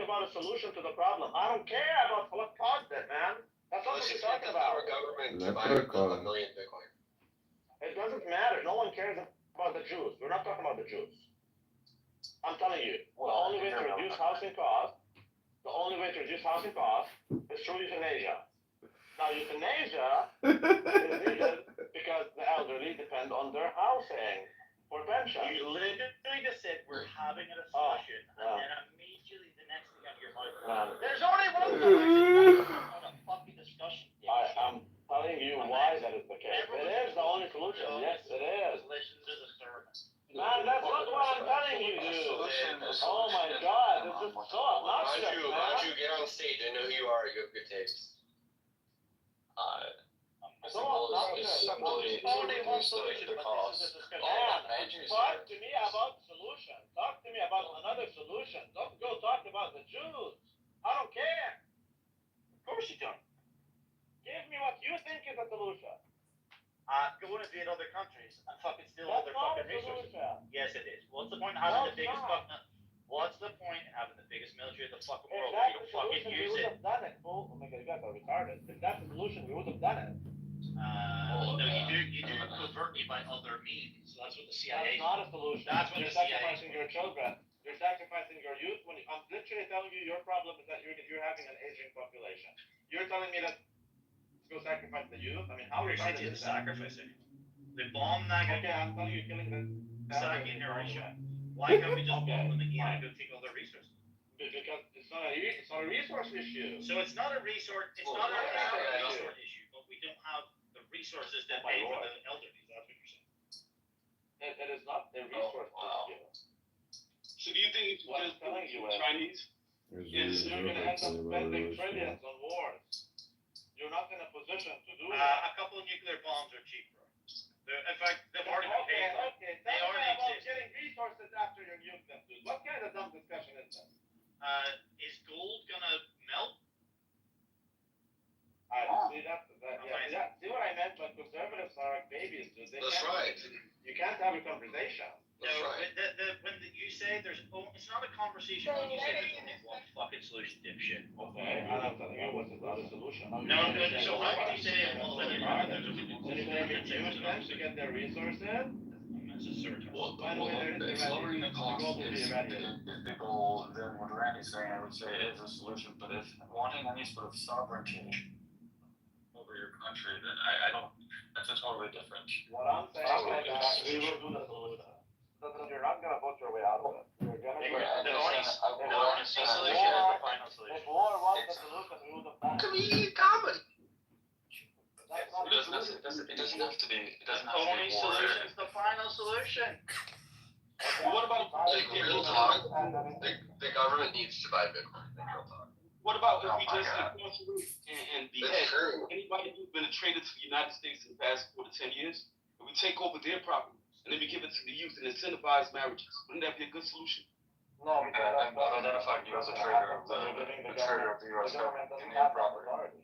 talking about a solution to the problem. I don't care about what caused it, man. That's not what we're talking about. Our government to buy a million Bitcoin. It doesn't matter. No one cares about the Jews. We're not talking about the Jews. I'm telling you, the only way to reduce housing costs, is through euthanasia. Now, euthanasia is needed because the elderly depend on their housing for pension. You literally just said we're having a discussion, and then immediately the next thing on your mind, there's only one solution. Not a fucking discussion. I'm telling you why that is the case. It is the only solution. Yes, it is. Listen to the sermon. Man, that's not what I'm telling you, dude. Oh my God, this is so obnoxious, Why don't you get on stage? I know who you are. You have good tapes. Only one solution, but this is a discussion. Talk to me about solution. Talk to me about another solution. Don't go talk about the Jews. I don't care. Of course you don't. Give me what you think is a solution. Go and invade other countries and fucking steal all their fucking resources. Yes, it is. What's the point in having the biggest fucking... What's the point in having the biggest military in the fucking world if you don't fucking use it? Done it. Oh my God, you guys are retarded. If that's the solution, we would have done it. No, you do covertly by other means. That's what the CIA. That's not a solution. That's what you're the CIA. Sacrificing your children. You're sacrificing your youth. I'm literally telling you, your problem is that you're having an aging population. You're telling me that go sacrifice the youth. I mean, how are you going to sacrifice it? The bomb that. Okay, I'm telling you, you're killing the second generation. Why can't we just bomb them again and go take all their resources? Because it's not a resource issue. So it's not a resource. It's not a resource issue, but we don't have the resources that pay for the elderly. That's what you're saying. It is not a resource issue. So do you think it's just Chinese? Yes, you're going to end up spending trillions on wars. You're not in a position to do that. A couple of nuclear bombs are cheap, bro. In fact, they've already been paid. Okay. They already exist. Getting resources after you nuke them, dude. What kind of dumb discussion is this? Is gold gonna melt? See what I meant? But conservatives are like babies, dude. That's right. You can't have a conversation. That's right. When you say it's not a conversation when you say there's only one fucking solution, dipshit. Okay, I'm telling you what's the other solution. No, so how can you say there's only one to get their resources? That's a certain. Well, it's lowering the cost is the goal. Then what Randy's saying, I would say, is a solution. But if wanting any sort of sovereignty over your country, then I don't. That's a totally different. What I'm saying is that we will do the solution. You're not gonna vote your way out of it. You're gonna. The only solution is the final solution. If war was the solution, we would have done it. Comedy. It doesn't have to be. It doesn't have to Only be war. solution is the final solution. What about real talk? The government needs to buy Bitcoin. Real talk. What about if we just incarcerate and behead anybody who's been a traitor to the United States in the past 4 to 10 years, and we take over their property and then we give it to the youth and incentivize marriages? Wouldn't that be a good solution? No, I've identified you as a traitor of the U.S. government in the property.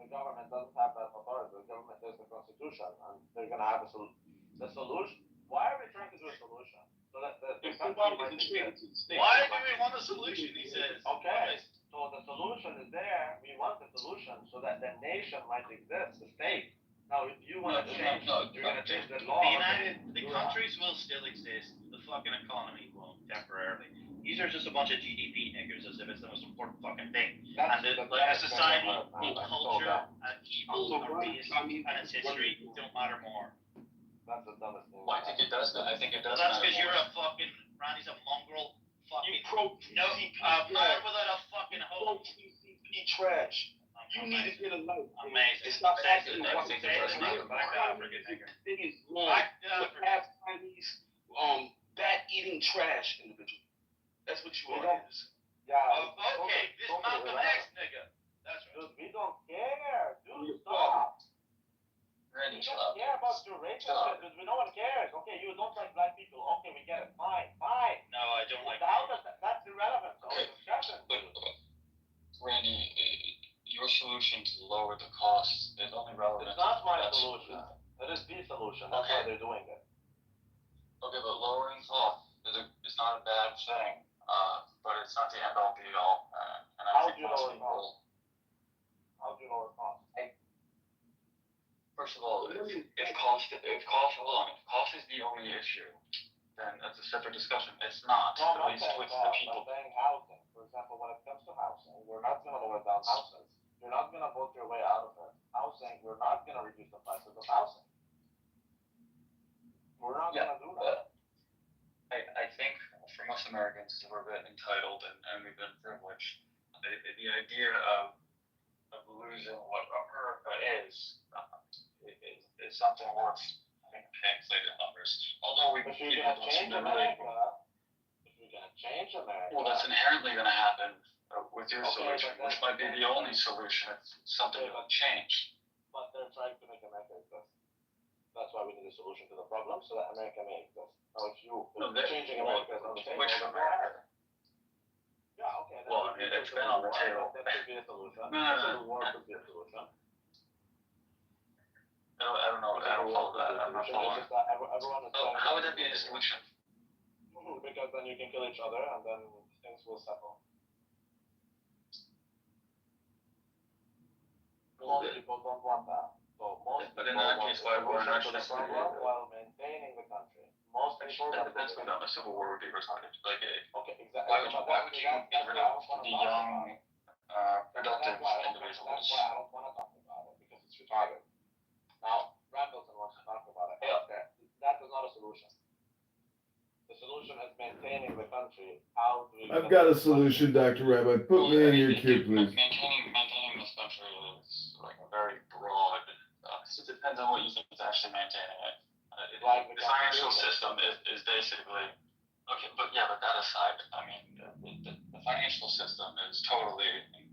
The government doesn't have that authority. The government is the Constitution, and they're gonna have the solution. Why are we trying to do a solution? So that the somebody is a traitor to the state. Why do we want a solution? He says. Okay. So the solution is there. We want the solution so that the nation might exist, the state. Now, if you want to change, you're going to change the law. The countries will still exist. The fucking economy won't temporarily. These are just a bunch of GDP niggers, as if it's the most important fucking thing. And a society, culture, and people, and race, and its history don't matter more. That's the dumbest thing. Well, I think it does. I think it does. That's because you're a fucking Randy's a mongrel. Fucking man without a fucking hope. Trash. You need to get a life. Amazing. Stop acting like a Back African nigger. Thing is wrong. Half Chinese, bat-eating trash individual. That's what you are. Yeah. Okay, this Malcolm X nigga. That's right. Dude, we don't care. Dude, stop. Randy, we don't care about your racial shit, dude. No one cares. Okay, you don't like black people. Okay, we get it. Fine. No, I don't like that's irrelevant. Okay. Randy, your solution to lower the costs is only relevant. It's not my solution. It is the solution. That's why they're doing it. Okay, but lowering costs is not a bad thing. But it's not the end all be all. And I How think do you most lower people. costs? How do you lower costs? First of all, if cost is the only issue, then that's a separate discussion. It's not, No, at I'm not least saying with that. the people. I'm saying housing. For example, when it comes to housing, we're not going to lower down houses. You're not going to vote your way out of it. Housing, we're not going to reduce the prices of housing. We're not going to do that. I think for most Americans, we're a bit entitled and we've been privileged. The idea of losing what America is something worth paying inflated numbers. Although we If you're going to change America, well, that's inherently going to happen with your solution, which might be the only solution if something doesn't change. But they're trying to make America exist. That's why we need a solution to the problem, so that America may exist. Now, if changing America is on the table, which America? yeah, okay. Well, it's been on the table. That could be a solution. No. War could be a solution. I don't know. I don't follow that. I'm not following. Everyone is How would that be a solution? Because then you can kill each other, and then things will settle. Most people don't want that. So most But in that case, why we're not just while maintaining the country. Most people that depends on a civil war would be retarded. Like, okay, exactly. why would you get rid of the young, productive individuals? That's why I don't want to talk about it, because it's retarded. Now, Randallson wants to talk about it. Yeah. That is not a solution. The solution is maintaining the country. How do we... I've got a solution, Dr. Rabbi. Put me in your queue, please. Maintaining this country is like a very broad. It depends on what you think is actually maintaining it. The financial system is basically okay, but that aside, I mean, the financial system is totally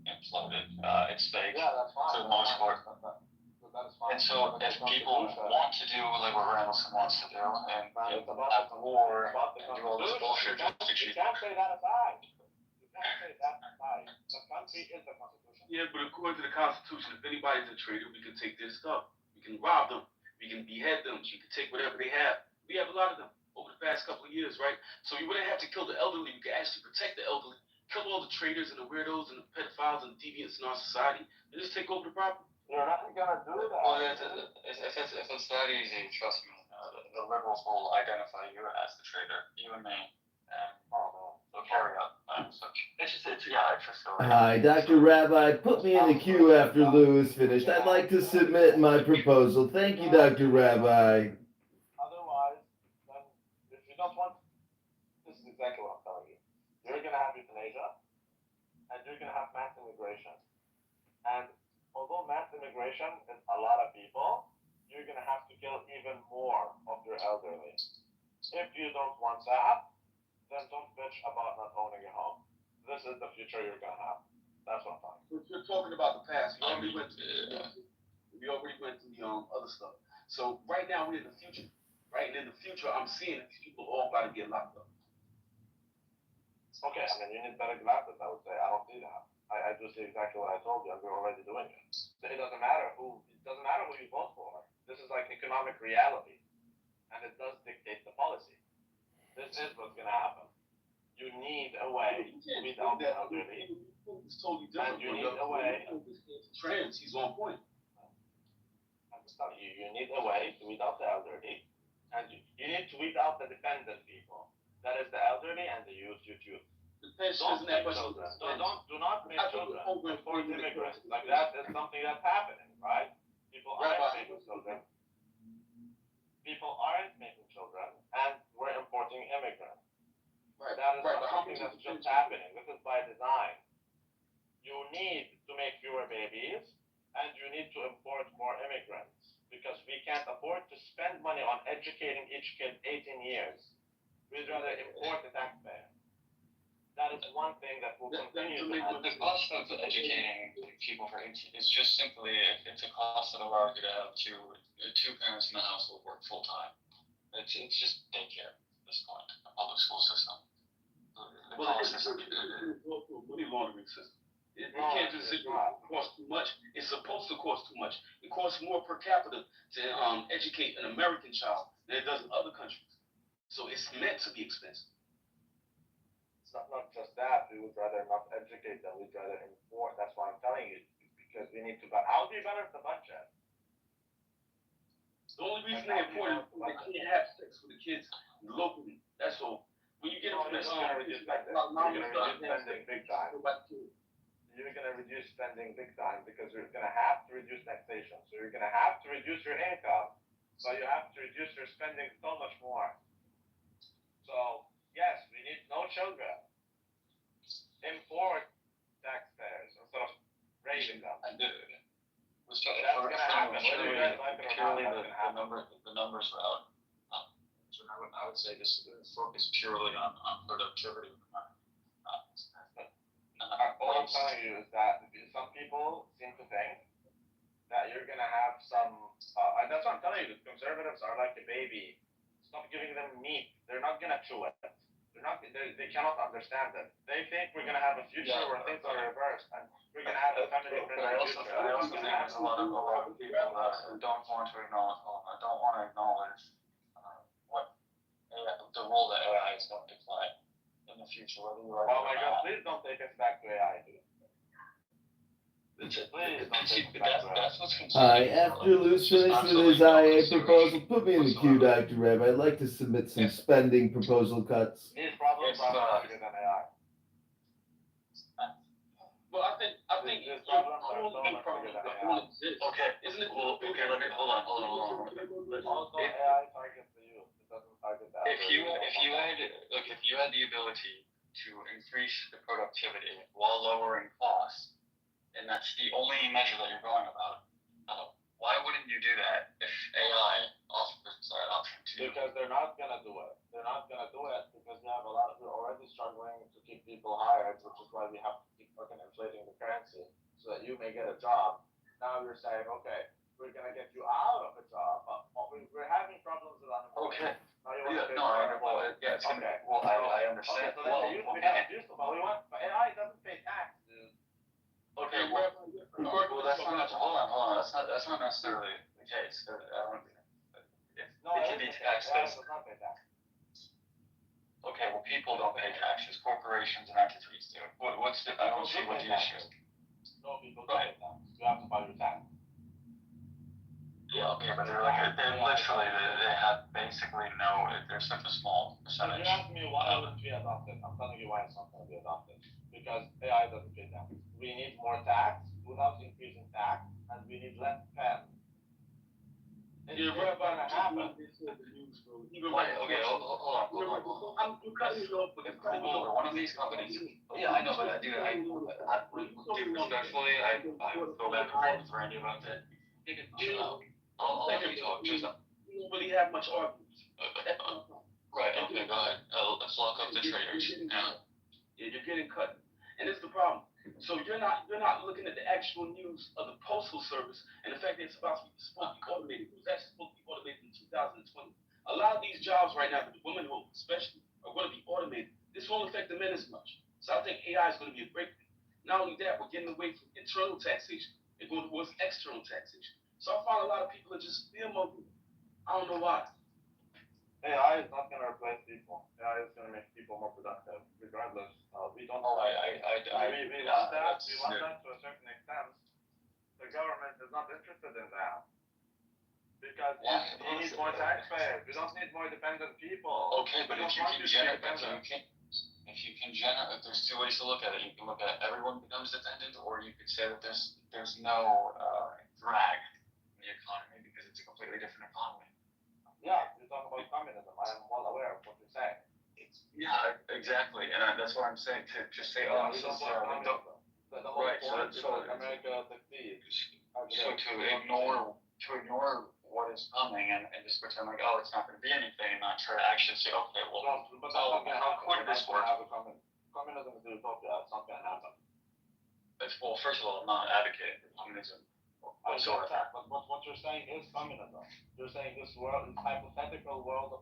imploded. It's fake for the most part. And so, if people want to do like what Randallson wants to do and have war and do all this bullshit just to You cheat, can't say that aside. You can't say that aside. The country is the Constitution. Yeah, but according to the Constitution, if anybody's a traitor, we can take their stuff. We can rob them. We can behead them. We can take whatever they have. We have a lot of them over the past couple of years, right? So you wouldn't have to kill the elderly. You can actually protect the elderly. Kill all the traitors and the weirdos and the pedophiles and the deviants in our society and just take over the property. You're not gonna do that. well, if it's that easy, trust me, the liberals will identify you as the traitor, you and me, and they'll carry out such. It's just Hi, Dr. Rabbi. Put me in the queue after Lou is finished. I'd like to submit my proposal. Thank you, Dr. Rabbi. Otherwise, then, if you don't want, this is exactly what I'm telling you. You're gonna have euthanasia, and you're gonna have mass immigration. And although mass immigration is a lot of people, you're gonna have to kill even more of your elderly. If you don't want that, then don't bitch about not owning a home. This is the future you're gonna have. That's what I'm talking. We're talking about the past. We already went through the other stuff. So right now we're in the future. Right, and in the future, I'm seeing these people all about to get locked up. Okay, I mean, you need better glasses, I would say. I don't see that. I do see exactly what I told you, and we're already doing it. It doesn't matter who you vote for. This is like economic reality, and it does dictate the policy. This is what's gonna happen. You need a way to weed out the elderly, It's totally and different. you need a way. Trans, he's on point. I'm just telling you, you need a way to weed out the elderly, and you need to weed out the dependent people. That is the elderly and the youth. The pension Don't isn't that make much. children. Do not make I think children. over Forced 40 immigrants. Like that is something that's happening, right? People aren't making children. And we're importing immigrants. Right, That is right, not but how something many that's just happening. This is by design. You need to make fewer babies, and you need to import more immigrants, because we can't afford to spend money on educating each kid 18 years. We'd rather import the taxpayer. That is one thing that will continue to happen. The cost of educating people for 18 is just simply it's a cost of America to have two parents in the household work full time. It's just daycare at this point, the public school system. The Well, cost it's is a money laundering system. You can't just say it costs too much. It's supposed to cost too much. It costs more per capita to educate an American child than it does in other countries. So it's meant to be expensive. It's not just that, we would rather not educate them, we'd rather inform. That's why I'm telling you, because we need to, but how do you balance the budget? The only reason they important is they can't have sex with the kids locally. That's all. When you get No, into you're this, not gonna reduce spending. You're gonna reduce spending big time. You're gonna reduce spending big time because you're gonna have to reduce taxation. So you're gonna have to reduce your income. So you have to reduce your spending so much more. So yes, we need no children. Import taxpayers instead of raising them. And That's gonna happen. Whether you guys like it or not, that's gonna happen. the numbers are out. So I would say just focus purely on productivity. All I'm telling you is that some people seem to think that you're gonna have some, and that's what I'm telling you. The conservatives are like a baby. Stop giving them meat. They're not gonna chew it. They cannot understand it. They think we're gonna have a future where things are reversed and we're gonna have a family But I also think there's a lot of people that don't want to acknowledge what the role that AI is going to play in the future, whether you like Oh my God! Please don't take us back to AI, dude. Please don't take us back to AI. That's what's Hi, concerning. after Lou's finished with his IA proposal, put me in the queue, Dr. Reb. I'd like to submit some spending proposal cuts. These problems are bigger than AI. Well, I think These problems are so much bigger than AI. Okay, Isn't it? well, okay, let me, hold on. Also, AI targets the youth. It doesn't target the If you had the ability to increase the productivity while lowering costs, and that's the only measure that you're going about, why wouldn't you do that if AI offers that option to you? Because they're not gonna do it. They're not gonna do it because we have a lot of, we're already struggling to keep people hired, which is why we have to keep fucking inflating the currency so that you may get a job. Now you're saying, okay, we're gonna get you out of a job, but we're having problems with unemployment. Okay. Now you want to pay No, for well, yeah, it's gonna, Okay. well, I understand. Okay, so then the youth becomes useful, but AI doesn't pay tax, dude. Okay, well, that's not, hold on, that's not necessarily the case. No, It can be taxed AI as, does not pay tax. okay, well, people don't pay taxes, corporations and entities do. What's the, I don't see what the issue is. No, people don't pay tax. You have to pay your tax. Yeah, okay, but they're literally, they have basically no, there's such a small If percentage. you ask me why wouldn't we adopt it, I'm telling you why it's not going to be adopted. Because AI doesn't pay tax. We need more tax without increasing tax, and we need less spend. It's never going to happen. Why, okay, hold on. You cutting me off with One of these companies, yeah, I know, but respectfully, I would go back and forth with Randy about that. Chill out. I'll let you talk, just, You don't really have much arguments. right, okay, go ahead. Let's lock up the traders. Yeah. You're getting cut, and it's the problem. So you're not looking at the actual news of the postal service and the fact that it's supposed to be automated. It was actually supposed to be automated in 2020. A lot of these jobs right now, the women who especially are going to be automated. This won't affect the men as much. So I think AI is going to be a breakthrough. Not only that, we're getting away from internal taxation and going towards external taxation. So I find a lot of people are just fear mongering. I don't know why. AI is not going to replace people. AI is going to make people more productive, regardless. We don't. Oh, We want that. We want that to a certain extent. The government is not interested in that because we need more taxpayers. We don't need more dependent people. Okay, but if you can generate, there's two ways to look at it. You can look at everyone becomes dependent, or you could say that there's no drag in the economy because it's a completely different economy. Yeah, you're talking about communism. I am well aware of what you're saying. Yeah, exactly, and that's what I'm saying. To just say, oh, we this don't is want communism. The whole right. point is So that America succeeds. So to ignore what is coming and just pretend like, oh, it's not going to be anything, and not try to actually say, okay, well, but how could this work? Communism is a utopia. It's not going to happen. Well, first of all, I'm not advocating for communism. But what you're saying is communism. You're saying this world, this hypothetical world of,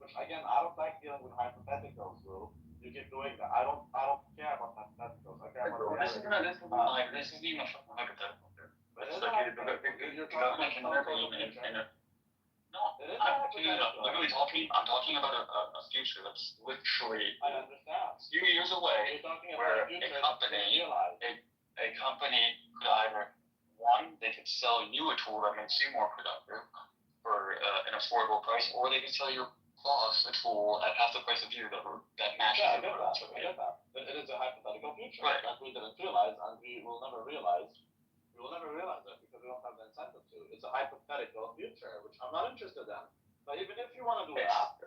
which again, I don't like dealing with hypotheticals, Lou. You keep doing that. I don't care about hypotheticals. I care about reality. This isn't even a fucking hypothetical. But It's like the government can never even. It is literally talking. I'm talking about a future that's literally I understand. a few years away, You're talking where about a future a company, realize. a company could either one, they could sell you a tool that makes you more productive for an affordable price, or they could sell your boss a tool at half the price of you that matches Yeah, I your get that. productivity. I get that. But it is a hypothetical future Right. that we didn't realize, and we will never realize. We will never realize it because we don't have the incentive to. It's a hypothetical future, which I'm not interested in. But even if you want to do that,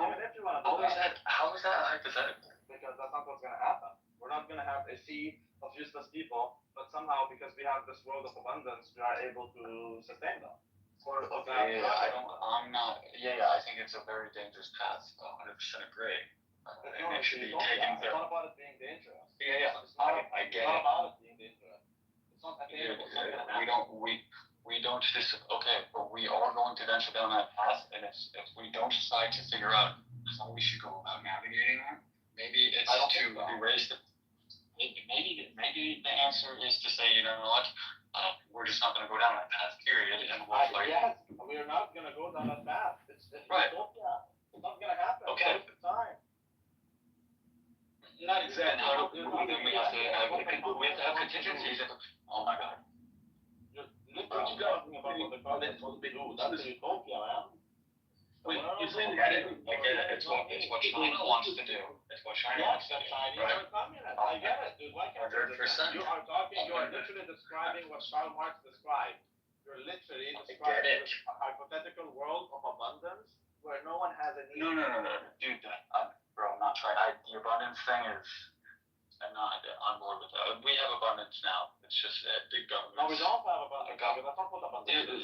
even if you want to do How is that hypothetical? because that's not what's going to happen. We're not going to have a sea of useless people, but somehow because we have this world of abundance, we are able to sustain them. I'm not. Yeah, I think it's a very dangerous path. 100% agree. And it should be taken It's not about it being dangerous. Yeah. It's not, I get it's not it. about it being dangerous. It's not attainable. It's not gonna happen. We don't okay, but we are going to venture down that path, and if we don't decide to figure out how we should go about navigating that, maybe it's to erase the. Maybe the answer is to say, you know what, we're just not going to go down that path, period, and we'll fight. Yes, we are not going to go down that path. It's right. Utopia. It's not going to happen. Okay. It's time. Not exactly. Then we have to have contingencies. Oh my God. Look what you got talking about what the government will do. That's a utopia, man. Wait, you're saying I get it. It's what China wants to do. It's what China wants to do. Chinese Right? are communists. I get it, dude. Why can't you 100%. You are literally describing what Karl Marx described. You're literally I describing get it. a hypothetical world of abundance where no one has a need. No. Dude, bro, I'm not trying. The abundance thing is. I'm not on board with that. We have abundance now. It's just that big government. No, we don't have abundance. That's not what abundance is.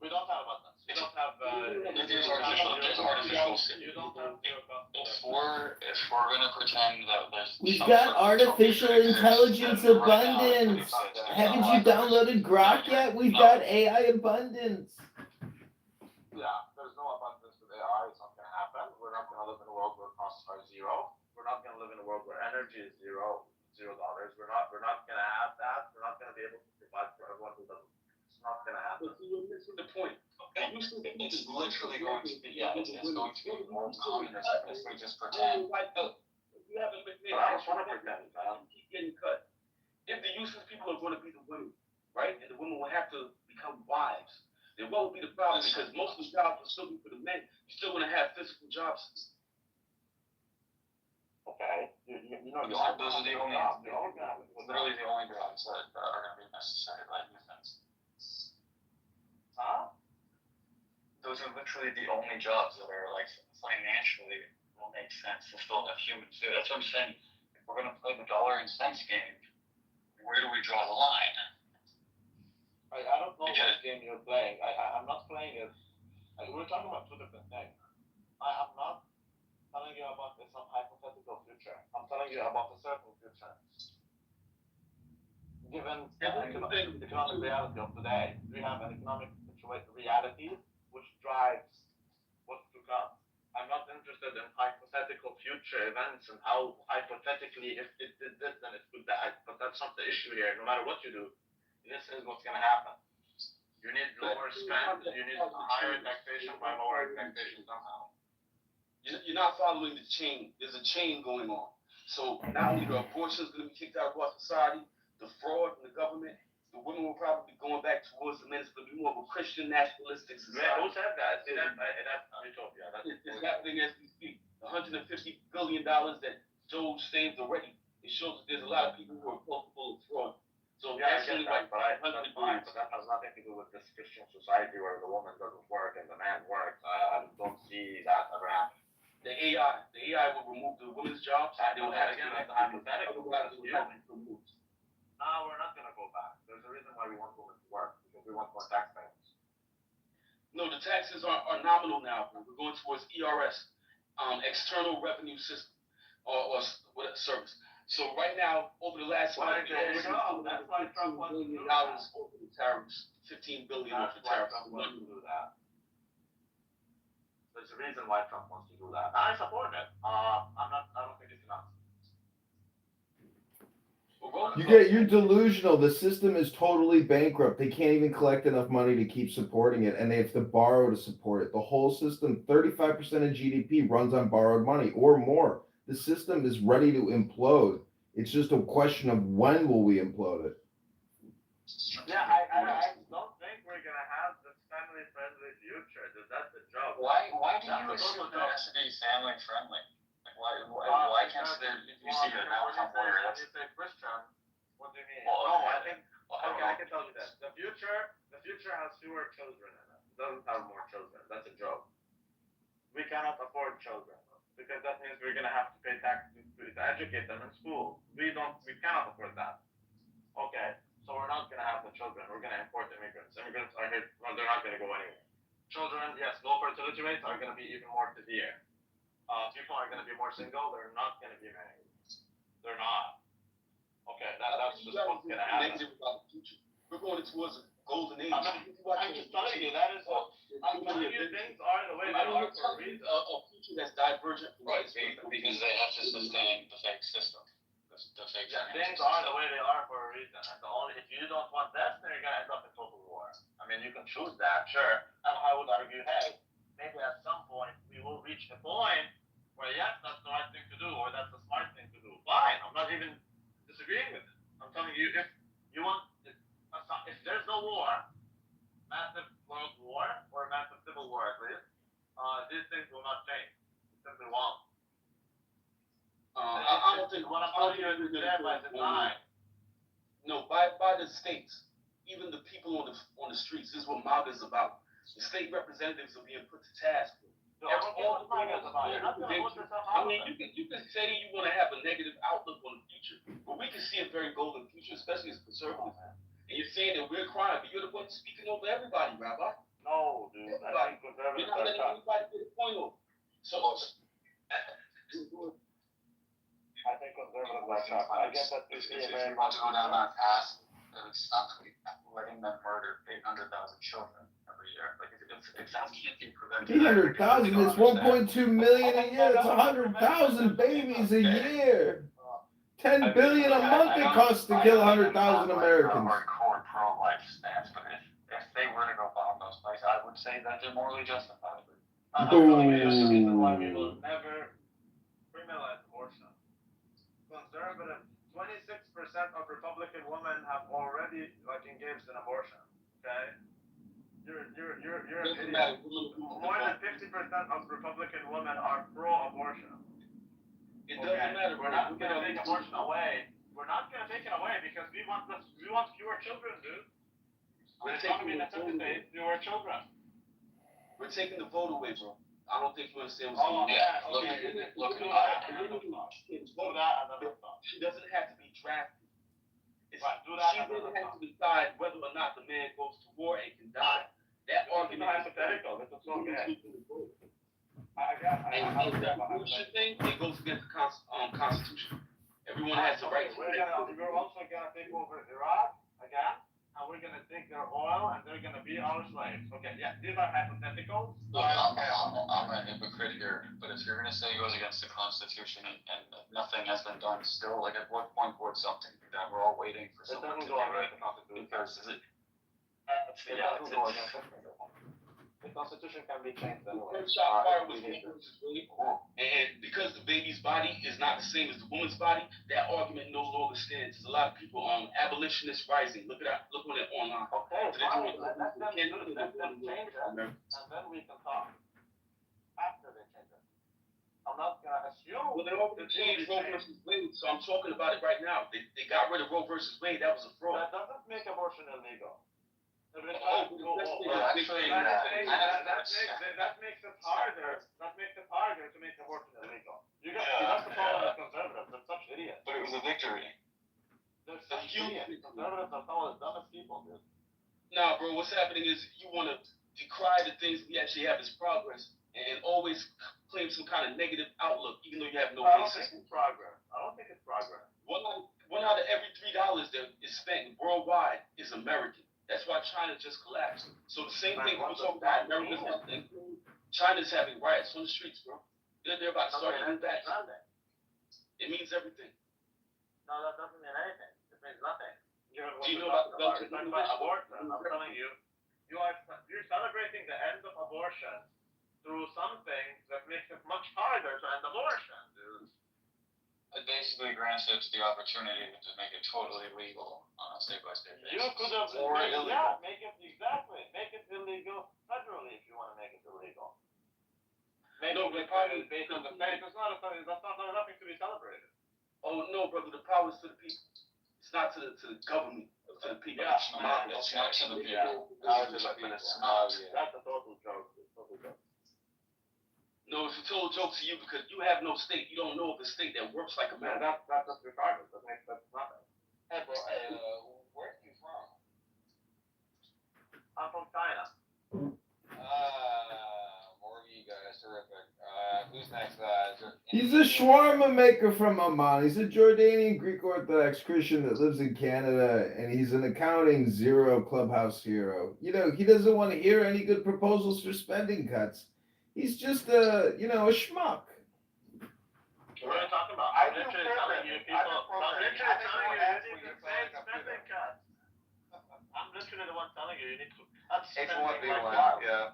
We don't have abundance. We don't have. There's artificial. You don't have. If we're gonna pretend that there's. We've got artificial intelligence abundance. Haven't you downloaded Grok yet? We've got AI abundance. Yeah, there's no abundance with AI. It's not going to happen. We're not going to live in a world where costs are zero. We're not going to live in a world where energy is $0. We're not going to have that. We're not going to be able to provide for everyone who doesn't. It's not going to happen. But you're missing the point. It's literally going to be, it's going to be more communism if we just pretend. You haven't made But I don't want to pretend, man. You keep getting cut. If the useless people are going to be the women, right, and the women will have to become wives, then what will be the problem? Because most of the jobs will still be for the men. You're still going to have physical jobs. Okay. You know, Those are the only, literally literally the only jobs that are going to be necessary by defense. Huh? Those are literally the only jobs that are like financially will make sense to still have humans do. That's what I'm saying. If we're going to play the dollar and cents game, where do we draw the line? I don't know what game you're playing. I'm not playing it. We're talking about two different things. I'm not telling you about some hypothetical future. I'm telling you about a certain future. Given the economic reality of today, we have an economic reality which drives what's to come. I'm not interested in hypothetical future events and how hypothetically if it did this then it could that. But that's not the issue here. No matter what you do, this is what's going to happen. You need lower spend. You need higher taxation by lower taxation somehow. You're not following the chain. There's a chain going on. So not only the abortion is going to be kicked out of our society, the fraud in the government, the women will probably be going back towards the men. It's going to be more of a Christian nationalistic society. Who said that? See, that's utopia. It's happening as we speak. $150 billion that Joe saved already. It shows that there's a lot of people who are culpable of fraud. So yeah, that's only like that's fine, but that has nothing to do with this Christian society where the woman doesn't work and the man works. I don't see that ever happen. The AI will remove the women's jobs. They will have again, that's hypothetical. moves. No, we're not going to go back. There's a reason why we want women to work, because we want more tax payments. No, the taxes are nominal now. We're going towards ERS, external revenue system, or service. So right now, over the last 5 years, that's why Trump wants to do that. Over the tariffs, $15 billion over the tariffs. Trump wants to do that. There's a reason why Trump wants to do that. I support it. I don't think it's enough. Well, You're delusional. The system is totally bankrupt. They can't even collect enough money to keep supporting it, and they have to borrow to support it. The whole system, 35% of GDP runs on borrowed money or more. The system is ready to implode. It's just a question of when will we implode it. Yeah, I don't think we're gonna have this family-friendly future. That's the joke. Why do you assume that it has to be family friendly? Like why can't there, if you see an outcome where When that's you say Christian, what do you mean? Well, No, I think I don't okay, I know. can tell you this. The future has fewer children in it. It doesn't have more children. That's a joke. We cannot afford children because that means we're gonna have to pay taxes to educate them in school. We cannot afford that. Okay, so we're not gonna have the children. We're gonna import immigrants. Immigrants are here. Well, they're not gonna go anywhere. Children, yes, low fertility rates are gonna be even more severe. People are gonna be more single. They're not gonna be married. They're not. Okay, that's just what's gonna happen. Negative about the future. We're going towards a golden age. I'm just telling you that is. I'm telling you things are the way they are for a reason. A future that's divergent from right, because they have to sustain the fake system. The fake Things are the way they are for a reason. And if you don't want that, then you're gonna end up in total war. I mean, you can choose that, sure. And I would argue, hey, maybe at some point we will reach a point where yes, that's the right thing to do, or that's the smart thing to do. Fine, I'm not even disagreeing with it. I'm telling you, if you want, if there's no war, massive world war or massive civil war at least, these things will not change. It simply won't. I don't think what I'm telling you is there by design. No, by the states, even the people on the streets. This is what MAGA is about. The state representatives are being put to task. I mean, you can say you want to have a negative outlook on the future, but we can see a very golden future, especially as conservatives. And you're saying that we're crying, but you're the one speaking over everybody, Rabbi. No, dude. Everybody. You're not letting anybody get a point over. So. I think conservatives like that. I get that if you want to go down that path, stop letting them murder 800,000 children every year. Like if that can't be prevented. 800,000 is 1.2 million a year. That's 100,000 babies a year. 10 billion a month it costs to kill 100,000 Americans. Hardcore pro-life stance, but if they were to go bomb those places, I would say that they're morally justified. I'm telling you, the reason why we will never criminalize abortion. Conservative, 26% of Republican women have already engaged in abortion. Okay, you're an idiot. More than 50% of Republican women are pro-abortion. It doesn't matter. We're not gonna take abortion away. We're not gonna take it away because we want fewer children, dude. We're taking fewer children. We're taking the vote away, bro. I don't think you understand what's going on. Yeah, Look, do that and then stop. She doesn't have to be drafted. Right, do that. She doesn't have to decide whether or not the man goes to war and can die. That argument is hypothetical. This is okay. Bullshit thing, it goes against the Constitution. Everyone has the right to we're also gonna take over Iraq again. And we're gonna take their oil and they're gonna be our slaves. Okay, yeah, these are hypotheticals. Look, I'm a hypocrite here, but if you're gonna say it goes against the Constitution and nothing has been done still, like at what point would something be done? We're all waiting for someone to do it. Because is it? The Constitution can be changed anyway. First shot fired was and because the baby's body is not the same as the woman's body, that argument no longer stands. There's a lot of people on abolitionists rising. Look on it online. Okay, fine. Let them change it, and then we can talk. After they change it. I'm not gonna assume. Well, they already changed Roe versus Wade, so I'm talking about it right now. They got rid of Roe versus Wade. That was a fraud. That doesn't make abortion illegal. That makes it harder. That makes it harder to make abortion illegal. You have to follow the conservatives. They're such idiots. But it was a victory. They're such idiots. Conservatives are some of the dumbest people, dude. Nah, bro. What's happening is you want to decry the things we actually have as progress and always claim some kind of negative outlook, even though you have no basis. I don't think it's progress. I don't think it's progress. One out of every $3 that is spent worldwide is American. That's why China just collapsed. So the same thing we're talking about America's happening. China's having riots on the streets, bro. They're about to start getting back. It means everything. No, that doesn't mean anything. It what Do you we're know talking about about. We're talking about abortion. I'm telling you, you're celebrating the end of abortion through something that makes it much harder to end abortion, dude. It basically grants it the opportunity to make it totally legal on a state-by-state basis. You could have Or illegal. make it illegal federally if you want to make it illegal. No, the problem is based on the fact that's not nothing to be celebrated. Oh no, brother, the power is to the people. It's not to the government, it's to the people. Yeah, It's not to the people. Now It's it's to just the it's people. not. That's a total joke. It's a total joke. No, it's a total joke to you because you have no state. You don't know of a state that works like Man, America. that's just regardless. That's nothing. Hey, bro, where are you from? I'm from China. More of you guys, terrific. Who's next? He's a shawarma maker from Oman. He's a Jordanian Greek Orthodox Christian that lives in Canada, and he's an accounting zero clubhouse hero. You know, he doesn't want to hear any good proposals for spending cuts. He's just a schmuck. What are you talking about? I'm literally telling you spending cuts. I'm literally the one telling you need to cut spending like Yeah.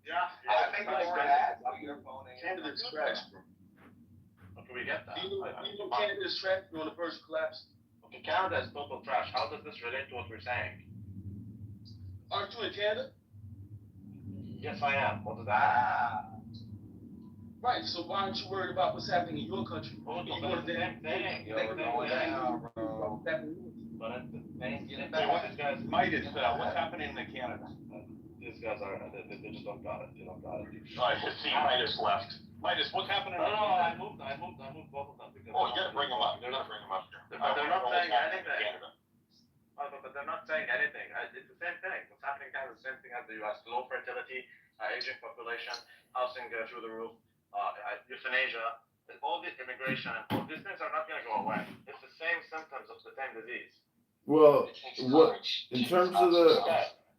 Yeah. I think like more that. ads. You're phoning. Canada's trash, bro. How can we get that? Do you know Canada's trash on the first collapse? Okay, Canada is total trash. How does this relate to what we're saying? Aren't you in Canada? Yes, I am. What is that? Right, so why aren't you worried about what's happening in your country? Oh, You but it's the same thing. Yo, we're going down, bro. But it's the same thing. These guys, Midas, what's happening in Canada? These guys are, they just don't got it. They don't got it. I see Midas left. Midas, what's happening in No, I Canada? moved both of them. Because Oh, you gotta bring them up. You gotta bring them up here. But they're not saying anything. Canada. But they're not saying anything. It's the same thing. What's happening in Canada is the same thing as the U.S. Low fertility, aging population, housing through the roof, euthanasia, all this immigration, all these things are not going to go away. It's the same symptoms of the same disease. Well, what in terms of the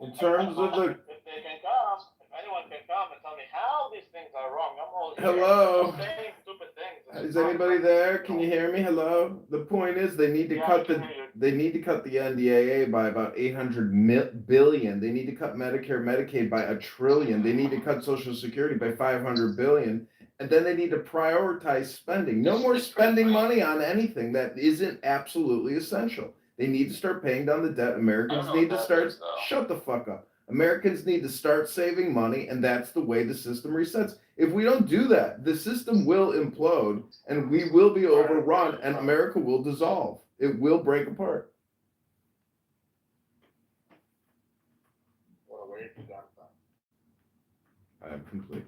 If they can come, if anyone can come and tell me how these things are wrong, I'm all ears. Hello? I'm saying stupid things. Is anybody there? Can you hear me? Hello. The point is, they need to cut the NDAA by about 800 billion. They need to cut Medicare, Medicaid by $1 trillion. They need to cut Social Security by 500 billion, and then they need to prioritize spending. No more spending money on anything that isn't absolutely essential. They need to start paying down the debt. Americans need to start. Shut the fuck up. Americans need to start saving money, and that's the way the system resets. If we don't do that, the system will implode, and we will be overrun, and America will dissolve. It will break apart. What a way to go. I am complete.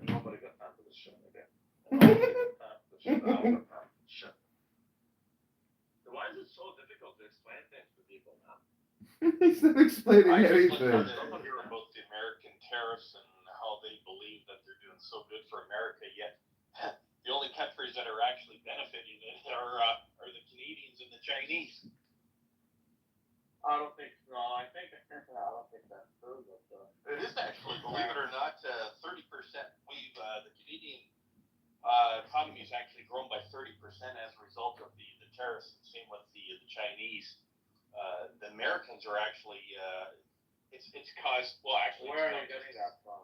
Nobody got time for this shit again. Why is it so difficult to explain things to people now? He's not explaining anything. I'm hearing about the American tariffs and how they believe that they're doing so good for America, yet the only countries that are actually benefiting it are the Canadians and the Chinese. I don't think so. I don't think that's true. But, It is actually, believe it or not, 30%. The Canadian economy has actually grown by 30% as a result of the tariffs. Same with the Chinese. The Americans are actually, it's caused, well, actually. where are you getting that from?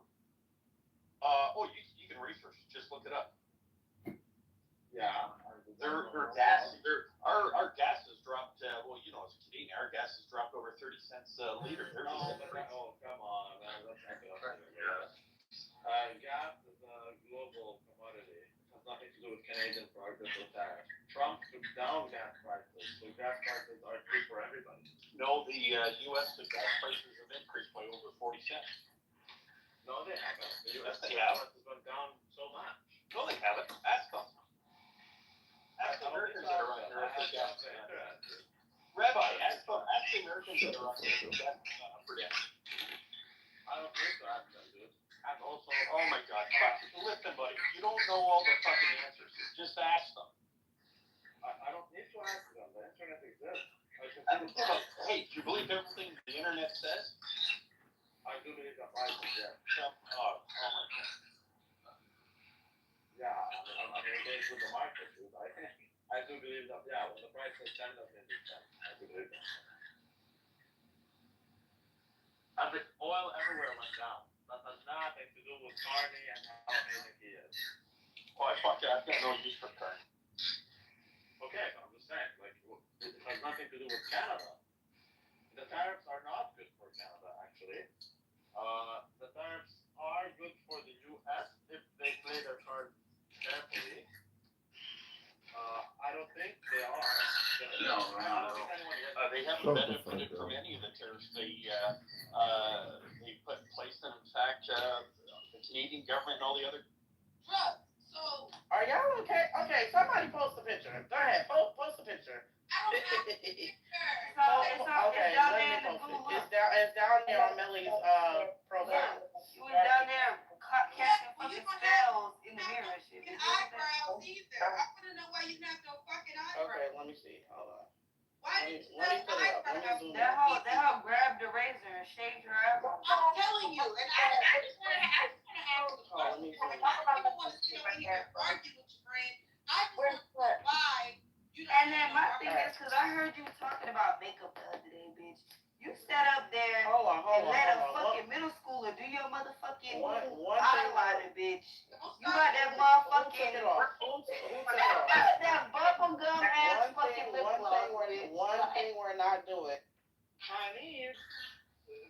You can research. Just look it up. Yeah. Our gas has dropped. Well, you know, as a Canadian, our gas has dropped over 30 cents a liter. Oh, come on, man. Let's not go there. Gas is a global commodity. It has nothing to do with Canadian prices or tariffs. Trump took down gas prices, so gas prices are free for everybody. No, the U.S. gas prices have increased by over 40 cents. No, they haven't. The U.S. Yes, they gas have. prices went down so much. No, they haven't. Ask them. Ask the Americans that are on there if they gas. Rabbi, ask the Americans that are on there if they gas for gas. I don't think so, actually, dude. And also, oh my God, listen, buddy, you don't know all the fucking answers. Just ask them. I don't need to ask them. The internet exists. Hey, do you believe everything the internet says? I do believe that prices, yeah. Oh my God. Yeah, I'm engaged with the market, dude. I do believe that, yeah, when the price is 10, that means it's 10. I do believe that. And the oil everywhere went down. That has nothing to do with Carney and how amazing he is. Oh, fuck yeah, I've got no use for Carney. Okay, but I'm just saying, like, it has nothing to do with Canada. The tariffs are not good for Canada, actually. The tariffs are good for the U.S. if they play their cards carefully. I don't think they are. No, I don't think anyone would. they haven't Shut the benefited fuck from up. any of the tariffs. They put in place them. In fact, the Canadian government and all the other. So, Are y'all okay? Okay, somebody post a picture. Go ahead, post a picture. I don't have to be sure. Okay, it's down let there me in the post Google. it. It's down there on Millie's profile. She was down there casting Well, you fucking don't have spells in the mirror and shit. fucking eyebrows either. I want to know why you have no fucking eyebrows. Okay, let me see. Hold on. Why did you Let me have put it up. Let me eyebrows? zoom in. That hoe grabbed the razor and shaved her eyebrows. I'm telling you, and I just want to ask Oh, let me zoom in. I don't even want to sit over here and argue with your friend. I just want to know why you don't And then have my no thing eyebrows. is, because I heard you talking about makeup the other day, bitch. You sat up there Hold on. and let a fucking middle schooler do your motherfucking One eyeliner, bitch. Don't You start got that with- Who motherfucking took it off? Who took it off? that bubble gum ass fucking lip gloss, bitch. One thing we're not doing. Chinese,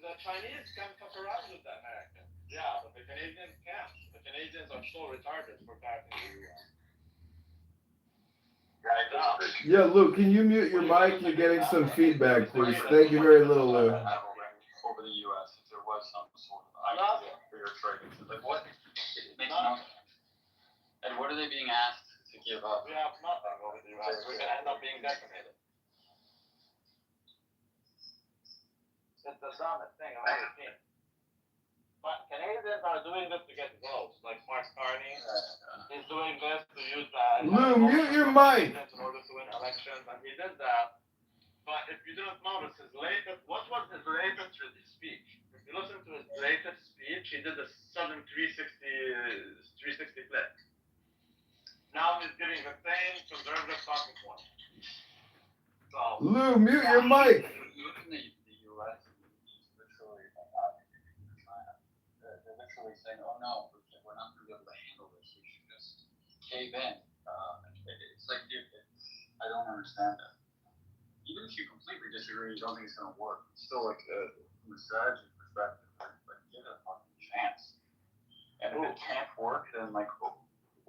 the Chinese can fuck around with the Americans. Yeah, but the Canadians can't. The Canadians are so retarded for cracking the U.S. Yeah, Luke, can you mute your mic? You're getting some feedback, please. Thank you very little, Luke. Over the U.S. if there was some sort of idea for your trading. Like what? It makes no sense. And what are they being asked to give up? We have nothing over the U.S. We're gonna end up being decimated. It's the dumbest thing I've ever seen. But Canadians are doing this to get votes, like Mark Carney is doing this to use that. Lou, mute your mic. In order to win elections, and he did that. But if you didn't notice his latest, what was his latest speech? If you listen to his latest speech, he did a sudden 360 flip. Now he's giving the same conservative talking point. So, Lou, mute your mic. You look in the U.S. It's literally China. They're literally saying, "Oh no, we're not going to be able to handle this. We should just cave in." It's like I don't understand that. Even if you completely disagree, you don't think it's going to work. It's still like from a strategy perspective, like give it a fucking chance. And if it can't work, then like,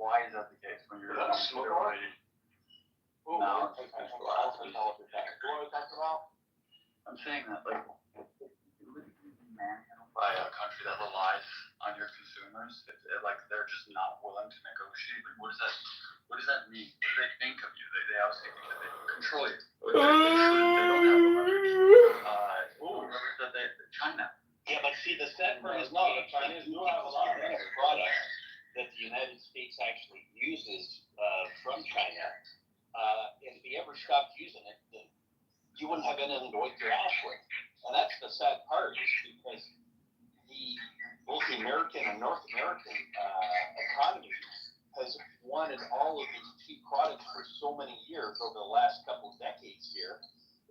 why is that the case when you're already? No, I'm saying that like you would be manhandled by a country that relies on your consumers. If like they're just not willing to negotiate, like what does that mean? What do they think of you? They obviously think that they can control you. They don't have the leverage. China. Yeah, but see, the sad part is No, the Chinese do have a lot of product that the United States actually uses from China. And if you ever stopped using it, then you wouldn't have anything to wipe your ass with. And that's the sad part, is because both the American and North American economy has wanted all of these cheap products for so many years over the last couple of decades here,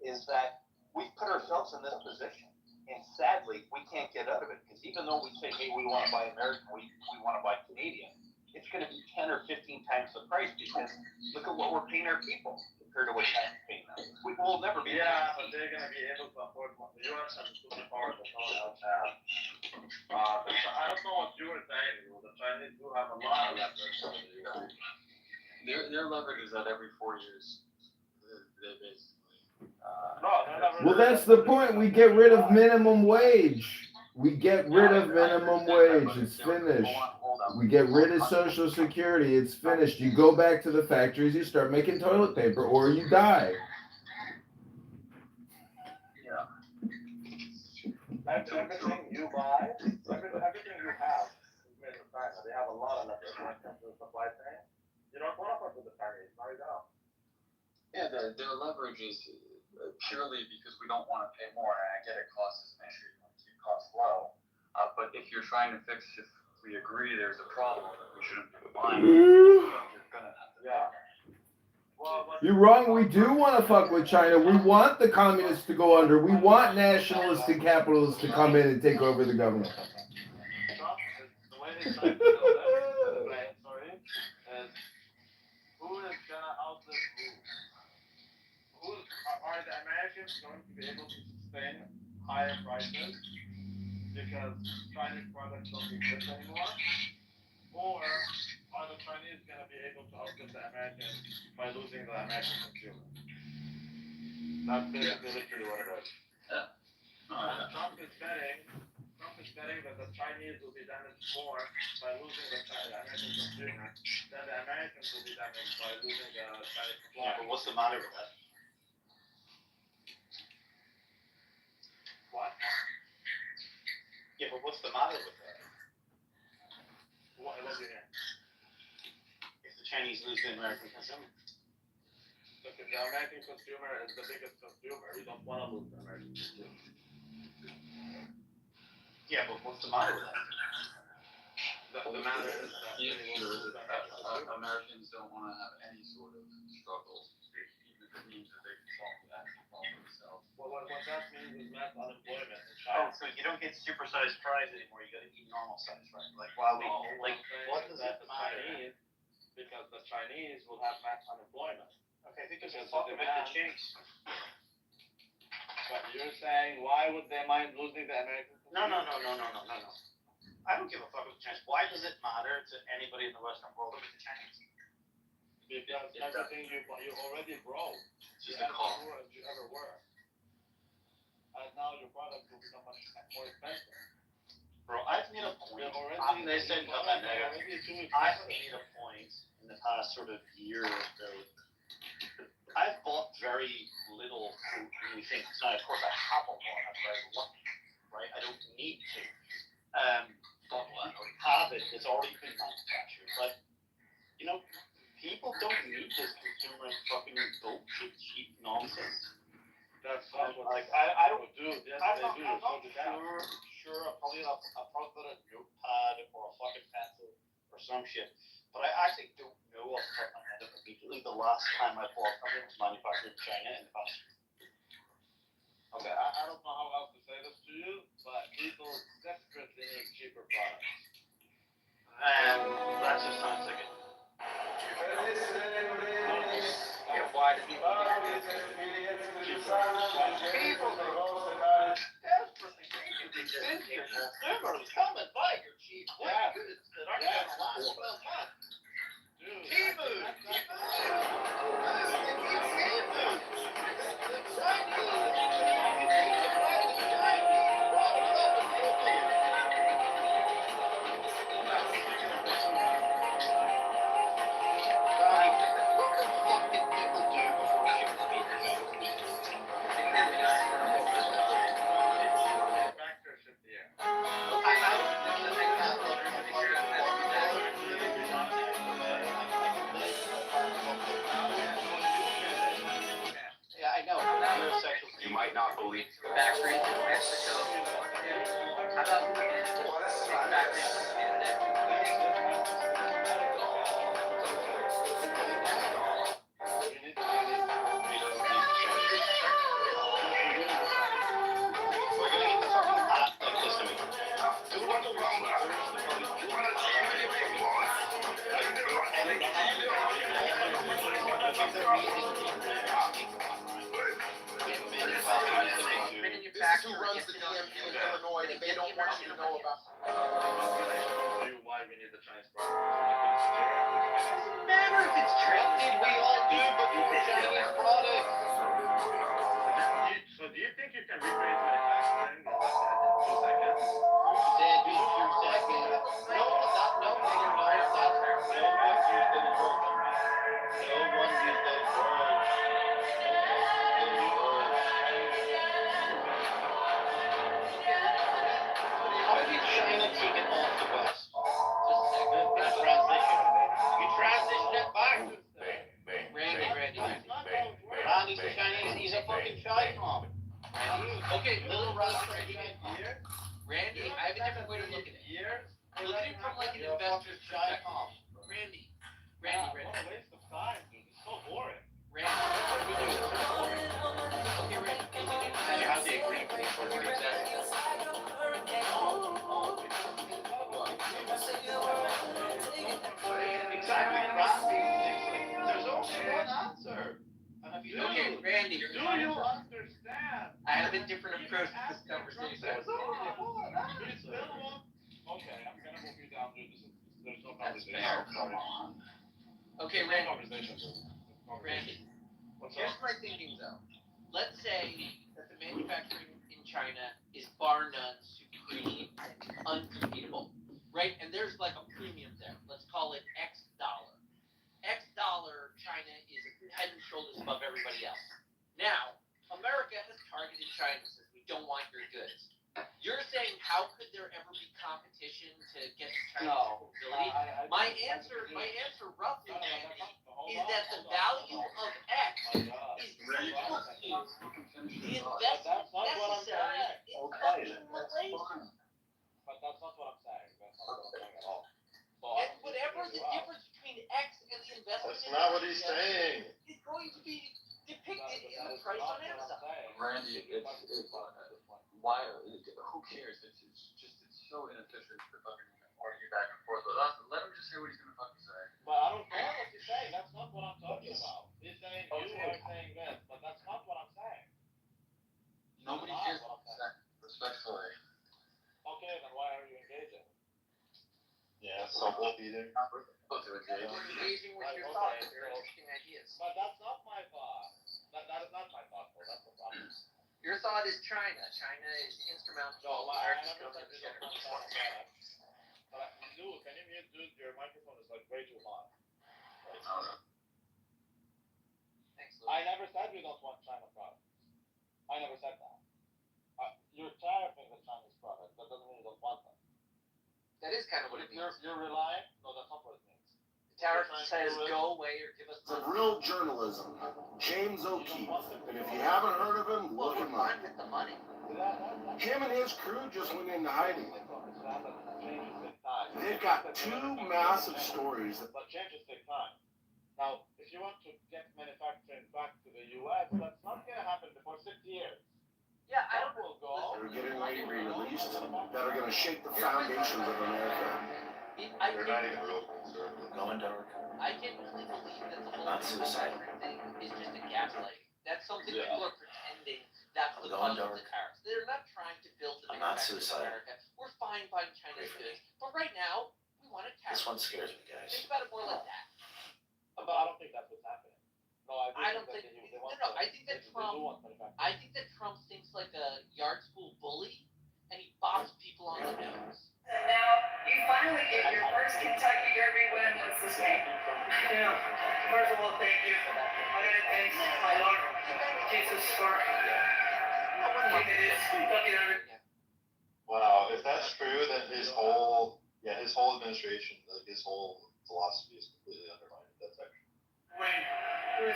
is that we've put ourselves in this position. And sadly, we can't get out of it, because even though we say, hey, we want to buy American, we want to buy Canadian, it's going to be 10 or 15 times the price, because look at what we're paying our people compared to what China's paying them. We will never be. Yeah, but they're going to be able to afford more. The U.S. has a superpower that no one else has. I don't know what you were saying. The Chinese do have a lot of leverage over the U.S. Their leverage is that every 4 years they basically. Well, that's the point. We get rid of minimum wage. We get rid of minimum wage. It's finished. We get rid of Social Security. It's finished. You go back to the factories, you start making toilet paper, or you die. Yeah. Everything you buy, everything you have is made in China. They have a lot of leverage when it comes to the supply chain. You don't want to fuck with the Chinese. No, you don't. Yeah, their leverage is purely because we don't want to pay more. And I get it, cost is an issue. You want to keep costs low. But if you're trying to fix, if we agree there's a problem that we shouldn't be buying, you're gonna have to. Yeah. You're wrong. We do want to fuck with China. We want the communists to go under. We want nationalists and capitalists to come in and take over the government. Trump is the way he's trying to build it, right, sorry, is who is gonna outlive who? Are the Americans going to be able to sustain higher prices because Chinese products don't exist anymore? Or are the Chinese going to be able to outlive the Americans by losing the American consumer? That's basically literally what it is. And Trump is betting that the Chinese will be damaged more by losing the American consumer than the Americans will be damaged by losing the Chinese Yeah, supplier. but what's the matter with that? What? Yeah, but what's the matter with that? What do you hear? If the Chinese lose the American consumer? Look, if the American consumer is the biggest consumer, you don't want to lose the American consumer. Yeah, but what's the matter with that? The matter is that Yeah, they will sure. lose the American consumer. Americans don't want to have any sort of struggle, even if it means that they can solve themselves. Well, what that means is mass unemployment in Oh, China. so you don't get supersized fries anymore, you gotta eat normal size fries. Like, wow, what does that it matter? Chinese, because the Chinese will have mass unemployment. Okay, I think there's a Because talk the about the demand- change. But you're saying, why would they mind losing the American No. consumer? I don't give a fuck with the Chinese. Why does it matter to anybody in the Western world about the Chinese? Because everything you already broke. It's just You're a as call. poor as you ever were. And now your product will become much more expensive. Bro, I've made a point. They're Listen, already too I've expensive. made a point in the past sort of year or so. I've bought very little food when you think. Now, of course, I have a lot. I'm very lucky, right? I don't need to. But I already have it. It's already been manufactured. But, you know, people don't need this consumer fucking bullshit, cheap nonsense. That's not what Like, I don't do. Yes, I'm they not, do. I'm So not do that. sure. I'll probably got a notepad or a fucking pencil or some shit. But I actually don't know off the top of my head immediately the last time I bought something that was manufactured in China in the past. Okay, I don't know how else to say this to you, but people desperately need cheaper products. That just sounds like it. Yeah, why do people need cheaper? Desperately needing your consumers come and buy your cheap Yeah. goods that aren't going to last 12 months. Dude, Timu! Manufacturership here. Yeah, I know. You're a sexual. You might not believe. Factories in Mexico. How about factories in Canada? This is who runs the DMV in Illinois that they don't want you to know about. Why we need the Chinese product. Matter if it's trendy, we all do, but for Chinese products. So do you think you can recreate manufacturing in 2 seconds? Said be 2 seconds. No, that's no one used those words. No one used those words. How did China take it off the West? Just a second. That transition. You transition it back. Randy. Randy's a Chinese. He's a fucking China. Okay, Little Randy. Randy, I have a different way to look at it. Look at it from like an investor's perspective. Randy. What a waste of time, dude. It's so boring. Randy, what are we doing? Okay, Randy, can you And you have the agreement for what exactly? Exactly. There's only one answer. And if you don't, Okay, Randy, Do you understand? I have a different approach to this conversation. there's only one You answer. still want? Okay, I'm gonna move you down, dude. There's no That's conversation. fair. Come on. Okay, There's Randy, no conversation, dude. Randy, What's here's up? my thinking though. Let's say that the manufacturing in China is bar none supreme and unbeatable, right? And there's like a premium there. Let's call it X dollar. X dollar, China is head and shoulders above everybody else. Now, America has targeted China and says we don't want your goods. You're saying how could there ever be competition to get China's ability? My answer roughly, Randy, is that the value of X is equal to the investment necessary in fucking Malaysia. But that's not what I'm saying. That's not what I'm saying at all. And whatever the difference between X and the investment That's not what he's saying. is going to be depicted in the price on Amazon. Randy, it's why? Who cares? It's so inefficient to fucking argue back and forth with us. Let him just say what he's gonna fucking say. But I don't care what you say. That's not what I'm talking about. He's saying you are saying this, but that's not what I'm saying. Nobody cares what I'm saying. Respectfully. Okay, then why are you engaging? Yeah, self-defeating. Go to it, Jay. We're engaging with your thoughts, your interesting ideas. But that's not my thought. That is not my thought, though. That's the problem. Your thought is China. China is instrumental. No, I America's never growth said in you don't general. want China product. But Lou, can you mute, dude? Your microphone is like way too hot. Thanks, Lou. I never said we don't want China products. I never said that. You're tariffing the Chinese products. That doesn't mean you don't want them. That is kind of what it means. You're relying? No, that's not what it means. The tariff says go away or give us Some money. real journalism. James O'Keefe. And if you haven't heard of him, Well, look we're him up. fine with the money. Him and his crew just went into hiding. Changes take time. They've got two massive stories. But changes take time. Now, if you want to get manufacturing back to the U.S., that's not going to happen before 6 years. Yeah, I don't Some will go. They're getting ready to be released that are going to shake the foundations of America. They're not even real conservative. Going dark. I genuinely believe that the whole Not suicide. manufacturing thing is just a gaslighting. That's something Yeah. people are pretending that's the Going cause of the dark. tariffs. They're not trying to build the I'm not manufacturing of suicidal. America. We're fine buying Chinese Pray for me. goods, but right now we want a tariff. This one scares me, guys. Think about it more like that. But I don't think that's what's happening. No, I don't think. they want No, to- I think that they do Trump. want manufacturing. I think that Trump thinks like a yard school bully, and he bops people on the nose. Now, you finally get your first Kentucky Derby win. What's this name? Yeah. First of all, thank you. I gotta thank my Lord, Jesus, for keeping this Kentucky Derby. Wow, if that's true, then his whole administration, like his whole philosophy is completely undermined. That's actually.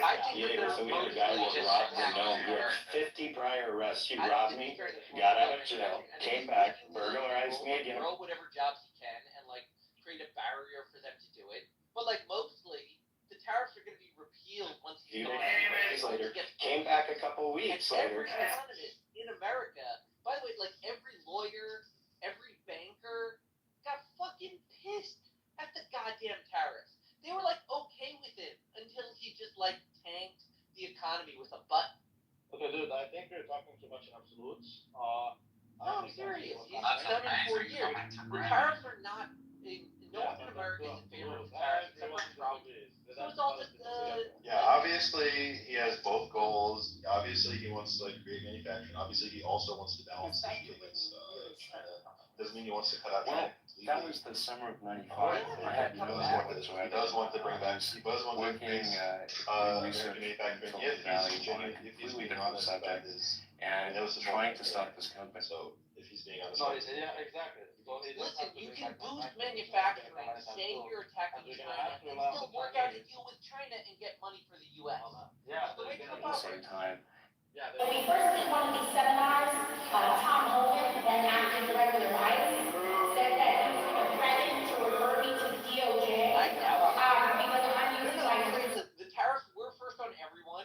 I think that they're mostly just attacking 50 prior arrests. He I don't robbed think me, he's trying to got out of control jail, everything. I think came he's back, making the burglarized me again. Throw whatever jobs he can and like create a barrier for them to do it. But like mostly, the tariffs are going to be repealed once he's Few gone. days later, came back a couple weeks And later. every economist in America, by the way, like every lawyer, every banker got fucking pissed at the goddamn tariffs. They were like okay with it until he just like tanked the economy with a button. Okay, dude, I think you're talking too much in absolutes. No, I'm serious. He's done it for years. The tariffs are not. No one in America is in favor of tariffs except for Trump. So it's all just Yeah, obviously he has both goals. Obviously he wants to like create manufacturing. Obviously he also wants to balance the against China. Doesn't mean he wants to cut out China completely. That was the summer of '95. I had no idea whatsoever. He does want to bring back. He does want to Working increase research American manufacturing. Silicon Valley on a If he's completely being different honest about subject this, and it was a trying to moment, stop this company. So if he's being honest, No, yeah, exactly. So it doesn't listen. have to You be can like boost manufacturing, manufacturing, say you're attacking And you're China, gonna have to and allow still the work out a Chinese- deal with China and get money for the U.S. Yeah, The way they're Trump gonna- At the same time, yeah, When we first did one of these seminars, Tom Hogan, then acting director of ICE, said that he was going to threaten to refer me to the DOJ. I know. Because I'm using my The tariffs were first on everyone,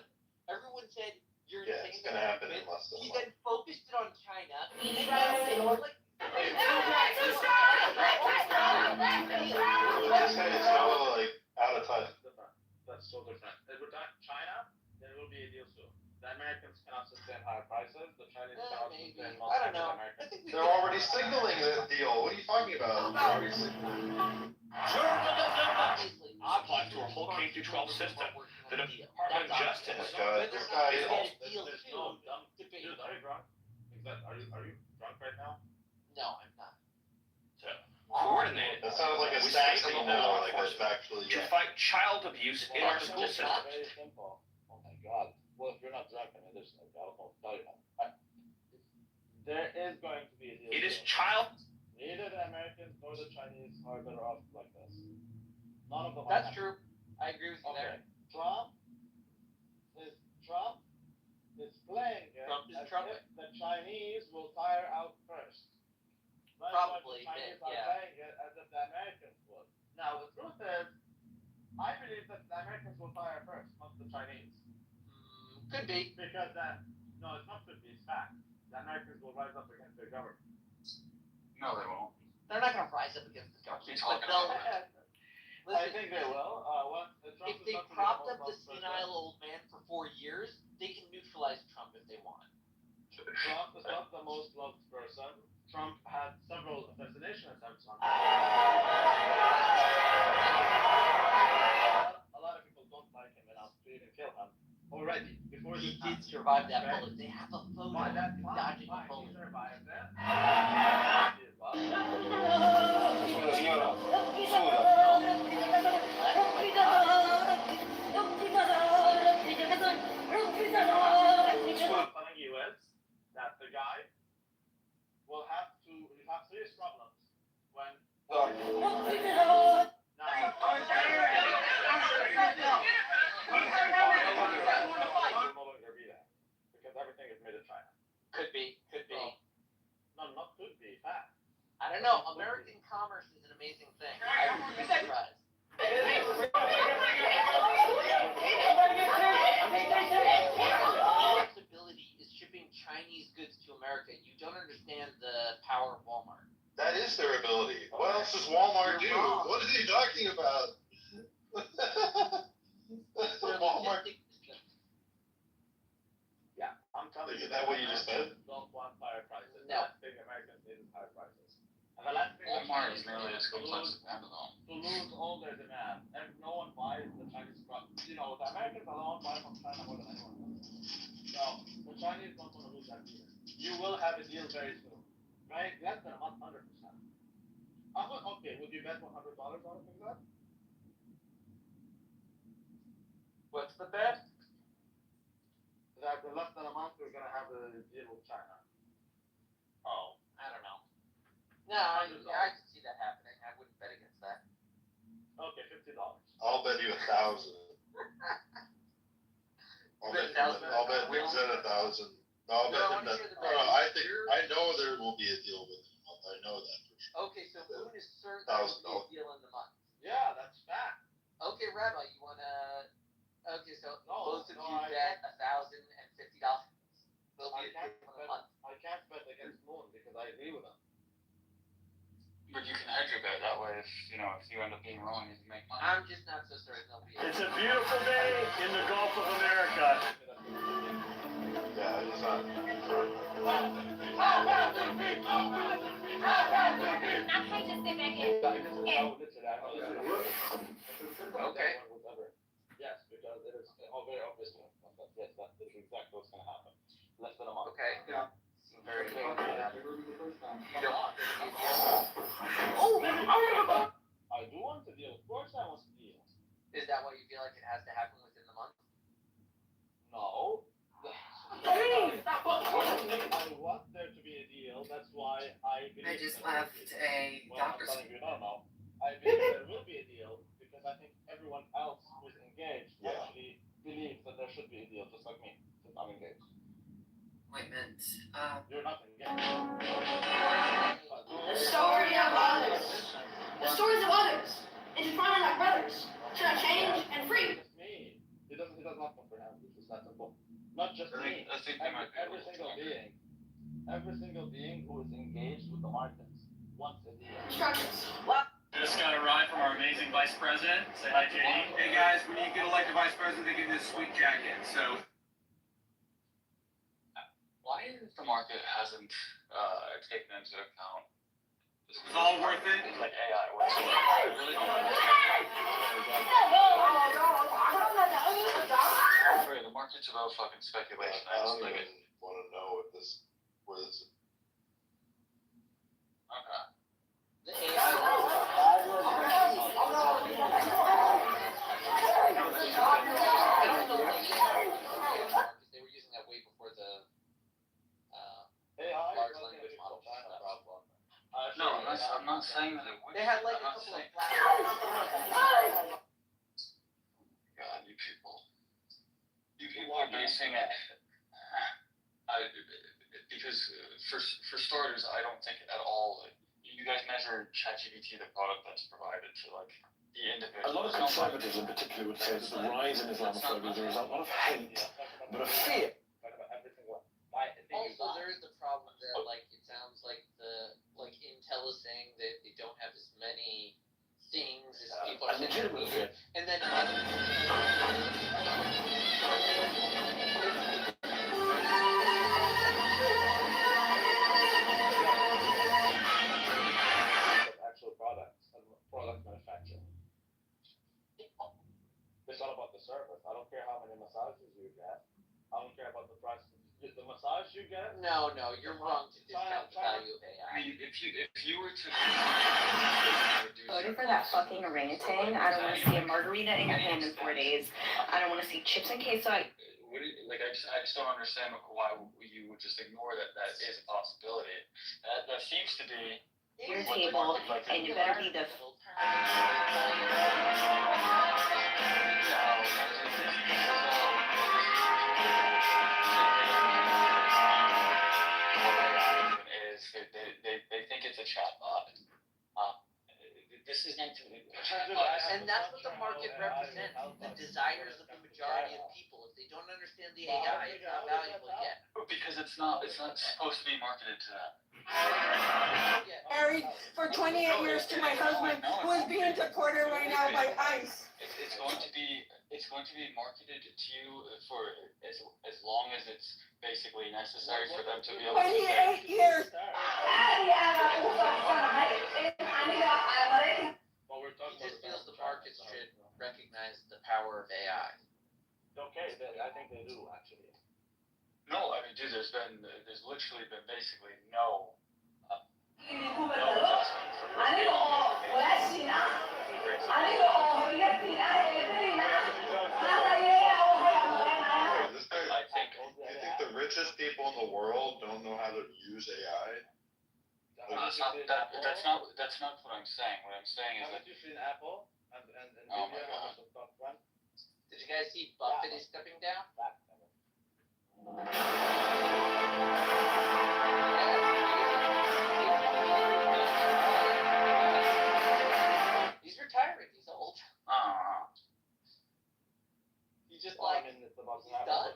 gonna happen in less than a He month. then focused it on China. And like, This guy is so like out of touch. That's so different. With China, there will be a deal soon. The Americans cannot sustain higher prices. The Chinese cannot maybe. sustain I don't know. Americans. I think we They're already signaling that deal. What are you talking about? They're already signaling. Obviously, Applied to our whole K through 12 system. The Department of Justice. This guy Whether or is not we all. get a deal There's soon, no dumb. debate. Dude, are you drunk? Are you drunk right now? No, I'm not. Coordinated That sounds like a with stack state and signal, law like that's enforcement actually. to fight child abuse in our school Just systems. Very simple. Oh my god. Well, if you're not drunk, I mean, there's no doubt. I'll tell you that. There is going to be a deal. It is soon. child. Neither the Americans nor the Chinese are better off like this. None of them. That's true. I agree with you Okay. there. Trump is playing it Trump is as trumping. if the Chinese will tire out first. That's Probably, why the Chinese are yeah. playing it as if the Americans would. Now the truth is, I believe that the Americans will tire first, not the Chinese. Could be. Because no, it's not could be, it's fact. The Americans will rise up against their government. No, they won't. They're not going to rise up against the government. You're But talking they'll, about I listen, think they will. Trump if is they not gonna be propped the up most the loved senile person. old man for 4 years, they can neutralize Trump if they want. Trump is not the most loved person. Trump had several assassination attempts on him. A lot of people don't like him enough to even kill him already. Before He this did survive that bullet. They have a photo Fine, that's of him fine, dodging a fine. He bullet. survived it. What telling you is that the guy will have serious problems when will no longer be there because everything is made in China. Could be. No, not could be. Fact. I don't know. American commerce is an amazing thing. I would be surprised. Flexibility is shipping Chinese goods to America. You don't understand the power of Walmart. That is their ability. What else does Walmart do? You're wrong. What is he talking about? That's Their what Walmart. logistics system. Yeah, I'm telling you. Is that what you just said? Don't want higher prices. No. The last thing Americans need is higher prices. And the last thing Walmart is nearly as complex as Amazon. to lose all their demand. And no one buys the Chinese product. You know, the Americans alone buy from China more than anyone else. So the Chinese don't want to lose that deal. You will have a deal very soon. Right? Less than a month, 100%. Okay, would you bet $100 on it, that? What's the bet? That in less than a month we're gonna have a deal with China. Oh, I don't know. No, I can see that happening. I wouldn't bet against that. Okay, $50. I'll bet you 1,000. I'll bet Nick said 1,000. No, I'll bet him that. I know there will be a deal with him. I know that for sure. Okay, so Moon is certain there will be a deal in the month. Yeah, that's fact. Okay, Rabbi, you wanna? Okay, so both of you I bet $1,050. There'll I be a can't deal in the bet. month. I can't bet against Moon because I agree with him. But you can hedge your bet that way. If you end up being wrong, you can make money. I'm just not so certain there'll be. It's a beautiful day in the Gulf of America. Yeah, he's not. Okay. Yes, because it is very obvious. Yes, that's exactly what's going to happen. Less than a month. Okay. Yeah. Very good. You don't want there to be a deal. I do want to deal. Of course I want to deal. Is that why you feel like it has to happen within the month? No. I want there to be a deal. That's why I believe. I just left a doctor's. I'm telling you, no. I believe there will be a deal because I think everyone else who's engaged actually believes that there should be a deal, just like me, since I'm engaged. Wait a minute. You're not engaged. The story of others. The stories of others. Intertwining like brothers. Should I change and free? It's me. He does not comprehend. It's just that simple. Not just me. I think they might be Every single being. Every single being who is engaged with the markets wants a deal. Instructions. Just got a ride from our amazing vice president. Say hi, JD. Hey guys, when you get elected vice president, they give you this sweet jacket. So. Why is the market hasn't taken into account? It's all worth it. It's like AI whatsoever. I really don't understand. The market's about fucking speculation. I don't even want to know if this, where this. Okay. The AI. They were using that way before the large language model stuff. No, I'm not saying that it would. They had like I'm a not couple of saying. God, you people are basing it. Because for starters, I don't think at all. You guys measure ChatGPT, the product that's provided to like the individual. A lot of conservatives in particular would say that the rise in Islamophobia is a result not of hate, but of fear. Also, there is the problem that like it sounds like Intel is saying that they don't have as many things as people are saying they need, and then actual products and product manufacturing. It's all about the service. I don't care how many massages you get. I don't care about the price. The massage you get. No, you're wrong to discount the value of AI. I mean, if you were to voted for that fucking orangutan. I don't want to see a margarita in your hand in 4 days. I don't want to see chips and queso. I just don't understand why you would just ignore that is a possibility. That seems to be your table, and you better be the. They think it's a chatbot. This is meant to be. And that's what the market represents, the desires of the majority of people. If they don't understand the AI, it's not valuable yet. Because it's not supposed to be marketed to that. Married for 28 years to my husband, who is being deported right now by ICE. It's going to be marketed to you for as long as it's basically necessary for them to be able to. 28 years. He just feels the market should recognize the power of AI. Okay, I think they do actually. No, I mean, dude, there's literally been basically no adjustment for I think the richest people in the world don't know how to use AI. That's not what I'm saying. What I'm saying is that. Have you seen Apple and Oh my God. Did you guys see Buffett is stepping down? He's retiring. He's old. He's just he's done.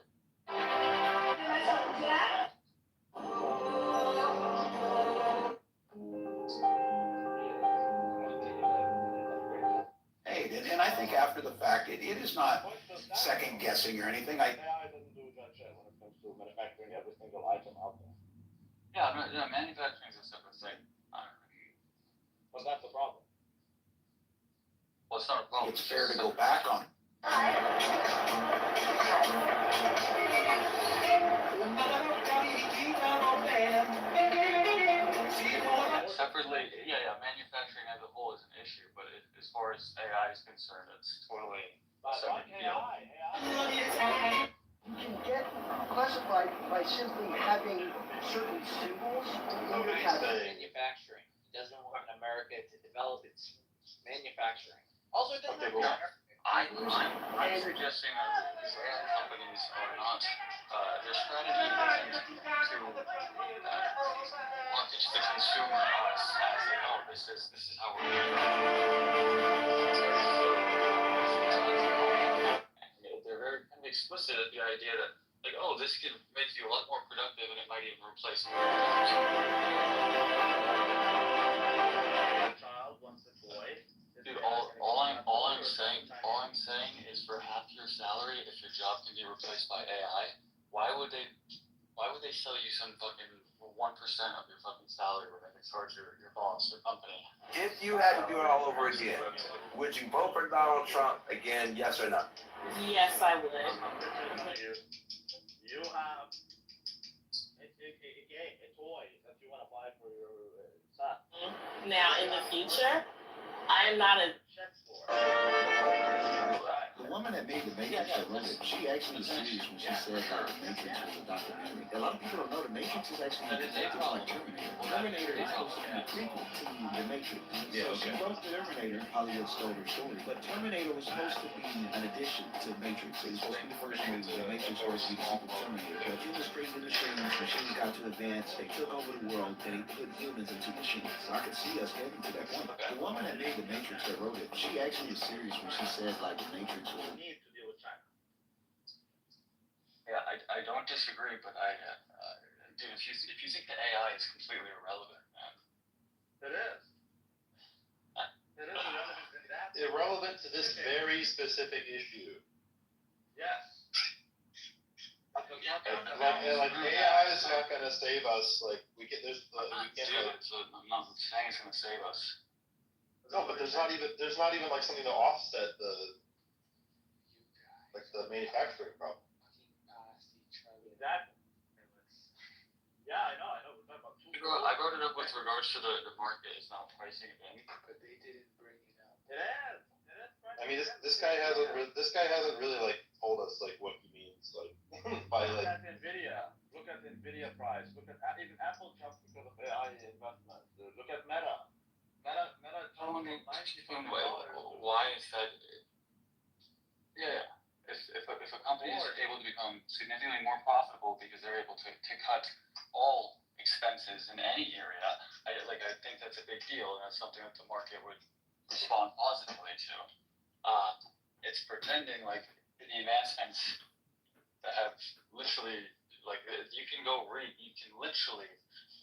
Hey, and I think after the fact, it is not second guessing or anything. AI doesn't do that shit when it comes to manufacturing every single item out there. Yeah, manufacturing is a separate thing. But that's the problem. Well, it's not a problem. It's fair to go back on it. Separately, manufacturing as a whole is an issue, but as far as AI is concerned, it's totally a separate deal. You can get classified by simply having certain symbols in your category. Manufacturing. He doesn't want America to develop its manufacturing. Also, it doesn't have I'm suggesting that these AI companies are not, their strategy isn't to market to the consumer us as this is how we're doing it. They're very explicit at the idea that like, oh, this could make you a lot more productive, and it might even replace you. Child wants a boy. Dude, all I'm saying is for half your salary, if your job can be replaced by AI, why would they sell you some fucking 1% of your fucking salary when they charge your boss or company? If you had to do it all over again, would you vote for Donald Trump again, yes or no? Yes, I would. You have a toy that you want to buy for your son. Now, in the future, I am not a The woman that made the Matrix that wrote it, she actually was serious when she said that the Matrix was a documentary. A lot of people don't know the Matrix is actually connected like Terminator. Terminator is supposed to be a prequel to the Matrix. Yeah, okay. She wrote Terminator, Hollywood stole her story, but Terminator was supposed to be an addition to Matrix. It was supposed to be the first movie. The Matrix was supposed to be the sequel to Terminator. But industry, machines got too advanced. They took over the world and they put humans into machines. So I could see us getting to that point. The woman that made the Matrix that wrote it, she actually was serious when she said like the Matrix was. Need to deal with China. Yeah, I don't disagree, but dude, if you think the AI is completely irrelevant, man. It is. It is irrelevant in that. Irrelevant to this very specific issue. Yes. Like AI is not gonna save us. Like we can't. I'm not saying it's gonna save us. No, but there's not even like something to offset the manufacturing problem. Exactly. Yeah, I know. We're talking about two. I brought it up with regards to the market is now pricing it in. But they didn't bring it up. It is. I mean, this guy hasn't really like told us like what he means like by like. Look at Nvidia. Look at Nvidia price. Look at even Apple jumped because of AI investment. Look at Meta. Meta jumped from $95. Why is that? Yeah. If a company is able to become significantly more profitable because they're able to cut all expenses in any area, I think that's a big deal, and that's something that the market would respond positively to. It's pretending like the advancements that have literally, like, you can literally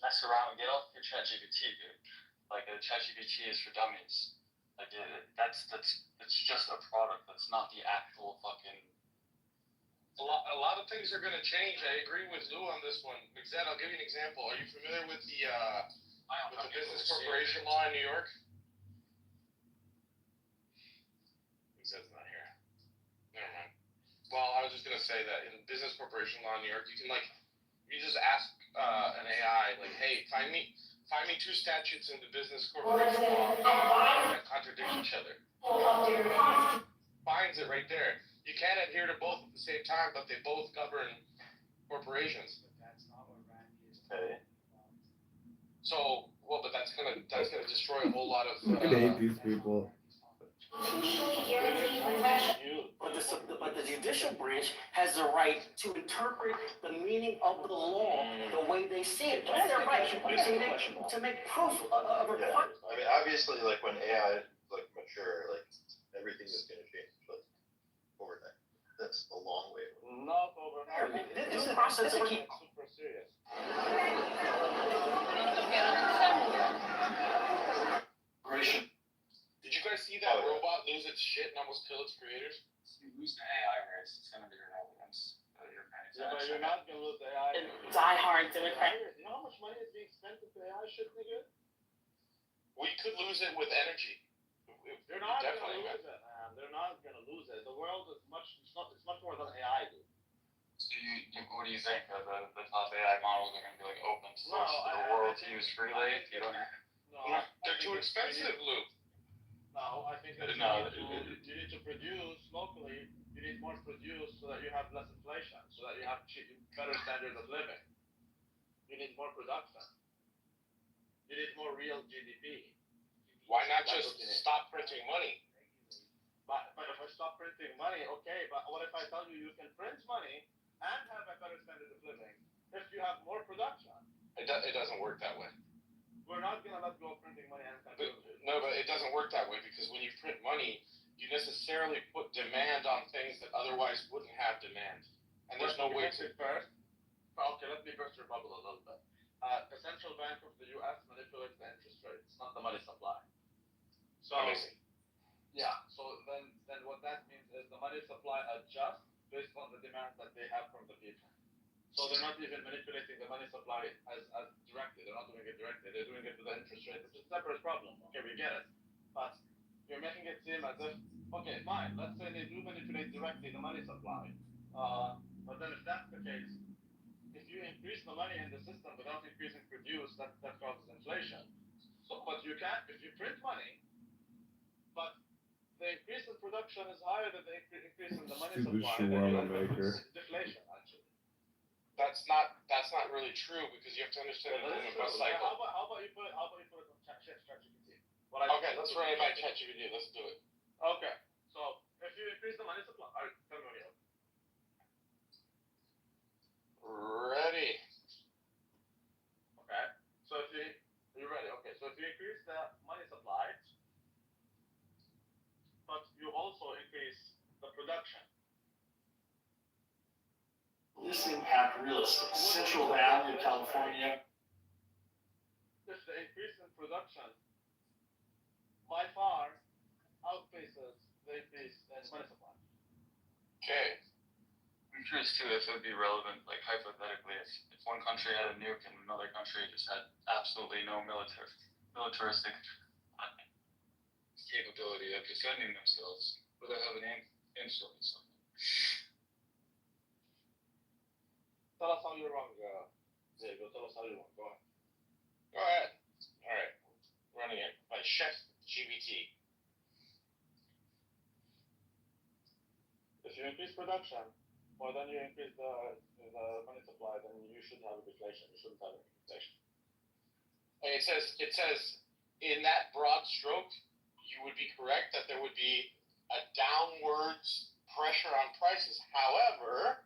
mess around and get off your ChatGPT, dude. Like, ChatGPT is for dummies. Like, that's just a product. That's not the actual fucking. A lot of things are going to change. I agree with Lou on this one. Mixed, I'll give you an example. Are you familiar with the business corporation law in New York? Mixed's not here. Never mind. Well, I was just going to say that in business corporation law in New York, you can you just ask an AI like, hey, find me two statutes in the business corporation law that contradict each other. Finds it right there. You can't adhere to both at the same time, but they both govern corporations. Okay. So, but that's gonna destroy a whole lot of. I hate these people. But the judicial branch has the right to interpret the meaning of the law the way they see it. That's their right to make proof of a report. I mean, obviously, like when AI mature, everything is gonna change, but overnight. That's a long way away. Not overnight. This is a process that keeps super serious. Did you guys see that robot lose its shit and almost kill its creators? You lose the AI race, it's gonna be irrelevant. Yeah, but you're not gonna lose the AI. Die-hard Democrat. You know how much money is being spent with the AI shit, nigga? We could lose it with energy. They're not gonna lose it, man. They're not gonna lose it. The world is it's much more than AI, dude. So what do you think? The top AI models are gonna be open source for the world to use freely? They're too expensive, Luke. No, I think that you need to produce locally. You need more produce so that you have less inflation, so that you have better standards of living. You need more production. You need more real GDP. Why not just stop printing money? But if I stop printing money, okay, but what if I tell you you can print money and have a better standard of living if you have more production? It doesn't work that way. We're not going to let go of printing money and but it doesn't work that way, because when you print money, you necessarily put demand on things that otherwise wouldn't have demand. and there's no way to. First, okay, let me burst your bubble a little bit. The central bank of the U.S. manipulates the interest rates, not the money supply. So, Amazing. yeah. So then what that means is the money supply adjusts based on the demand that they have from the people. So they're not even manipulating the money supply as directly. They're not doing it directly. They're doing it with the interest rate. It's a separate problem. Okay, we get it. But you're making it seem as if, okay, fine. Let's say they do manipulate directly the money supply. But then if that's the case, if you increase the money in the system without increasing produce, that causes inflation. So, but you can't, if you print money, but the increase in production is higher than the increase in the money Stupid supply, then you shawarma end up with maker. deflation, actually. That's not really true because you have to understand the movement by cycle. How about you put it on ChatGPT? Okay, let's run it by ChatGPT. Let's do it. Okay, so if you increase the money supply, all right, tell me when you're Ready. okay. So if you're ready. Okay, so if you increase the money supply, but you also increase the production. This impact real estate, Central Valley of California. If the increase in production by far outpaces the increase in money supply. Okay. I'm curious too if it would be relevant, like hypothetically, if one country had a nuke and another country just had absolutely no militaristic capability of defending themselves without having influence on them. Tell us how you're wrong, Diego. Tell us how you're wrong. Go ahead. Go ahead. All right. Running it by ChatGPT. If you increase production, more than you increase the money supply, then you should have a deflation. You shouldn't have an inflation. And it says in that broad stroke, you would be correct that there would be a downwards pressure on prices. However,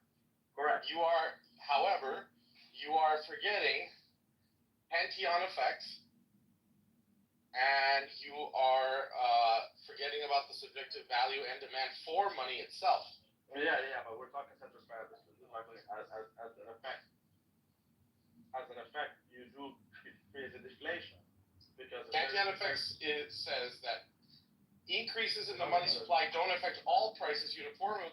correct. You are forgetting Cantillon effects, and you are forgetting about the subjective value and demand for money itself. Yeah, but we're talking central spread. This is as an effect. As an effect, you do create a deflation because Cantillon effects says that increases in the money supply don't affect all prices uniformly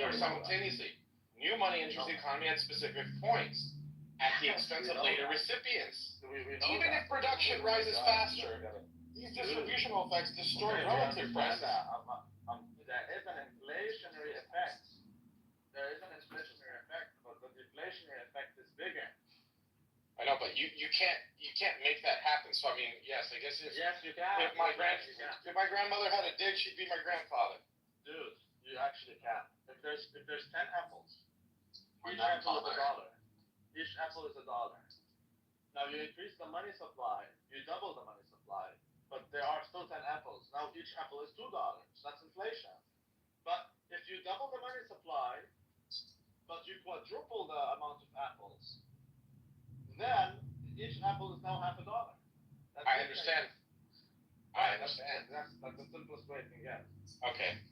or simultaneously. New money enters the economy at specific points, at the expense of later recipients. Even if production rises faster, these distributional effects distort relative prices. There is an inflationary effect. But the deflationary effect is bigger. I know, but you can't make that happen. So I mean, yes, I guess if you can. If my grandmother had a dick, she'd be my grandfather. Dude, you actually can. If there's 10 apples, each apple is $1. Each apple is $1. Now you increase the money supply, you double the money supply, but there are still 10 apples. Now each apple is $2. That's inflation. But if you double the money supply, but you quadruple the amount of apples, then each apple is now $0.50. I understand. That's the simplest way it can get. Okay.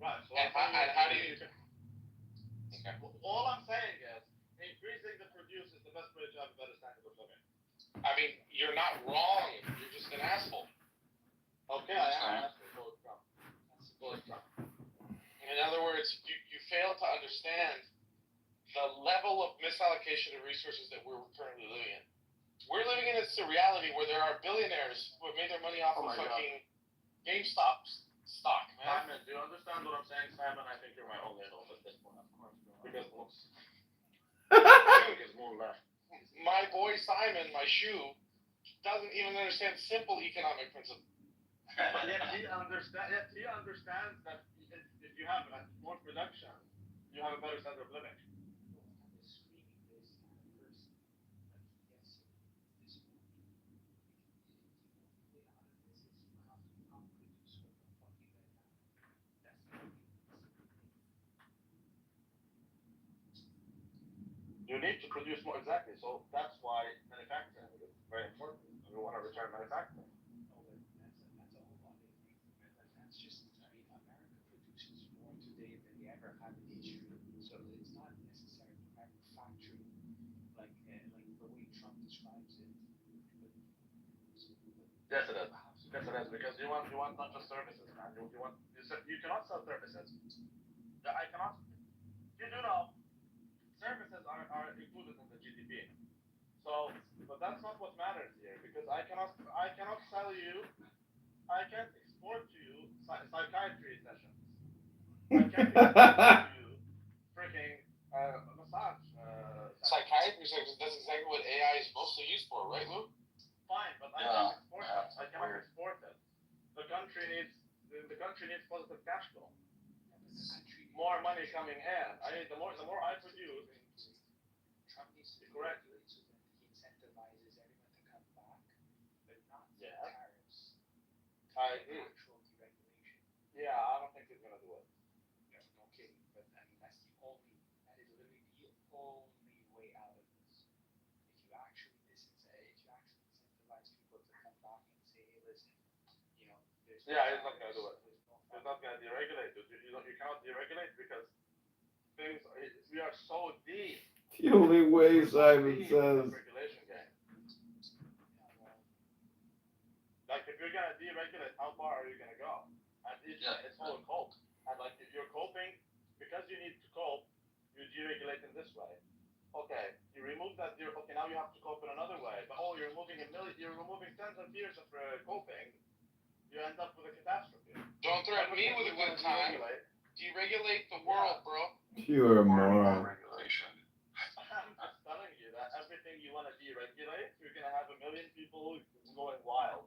Right. So and how do you? Okay. All I'm saying is, increasing the produce is the best way to have a better standard of living. I mean, you're not wrong. You're just an asshole. Okay, I am an asshole. Bullet Trump. In other words, you fail to understand the level of misallocation of resources that we're currently living in. We're living in a reality where there are billionaires who have made their money off of fucking GameStop stock, man. Simon, do you understand what I'm saying, Simon? I think you're my only hope at this point, of course. Because my boy Simon, my shoe, doesn't even understand simple economic principles. But yet he understands that if you have more production, you have a better standard of living. You need to produce more, exactly. So that's why manufacturing is very important. We want to return manufacturing. That's just, America produces more today than we ever have in history. So it's factory, like the way Trump describes it. Yes, it is. Yes, it is, because you want not just services, man. You cannot sell services. Yeah, I cannot. You do know, services are included in the GDP. So, but that's not what matters here, because I cannot sell you, I can't export to you psychiatry sessions. I can't export to you freaking massage. Psychiatry sections, that's exactly what AI is mostly used for, right, Lou? Fine, but I can't export it. I cannot export it. The country needs positive cash flow. More money coming in. The more I produce. Trump needs to correct. So that he incentivizes everyone to come back, but not tariffs. I agree. Actual deregulation. Yeah, I don't think he's gonna do it. No kidding, but I mean that is literally the only way out of this. If you actually incentivize people to come back and say, hey, listen, there's Yeah, he's not gonna do it. He's not gonna deregulate it. You cannot deregulate because we are so deep. The only way, Simon says. Regulation game. Like if you're gonna deregulate, how far are you gonna go? And it's all a cope. And like if you're coping, because you need to cope, you deregulate in this way. Okay, you remove that. Okay, now you have to cope in another way. But you're removing tens of years of coping. You end up with a catastrophe. Don't threaten me with a good time. Deregulate the world, bro. You're a moron. Regulation. I'm just telling you that everything you want to deregulate, you're gonna have a million people going wild.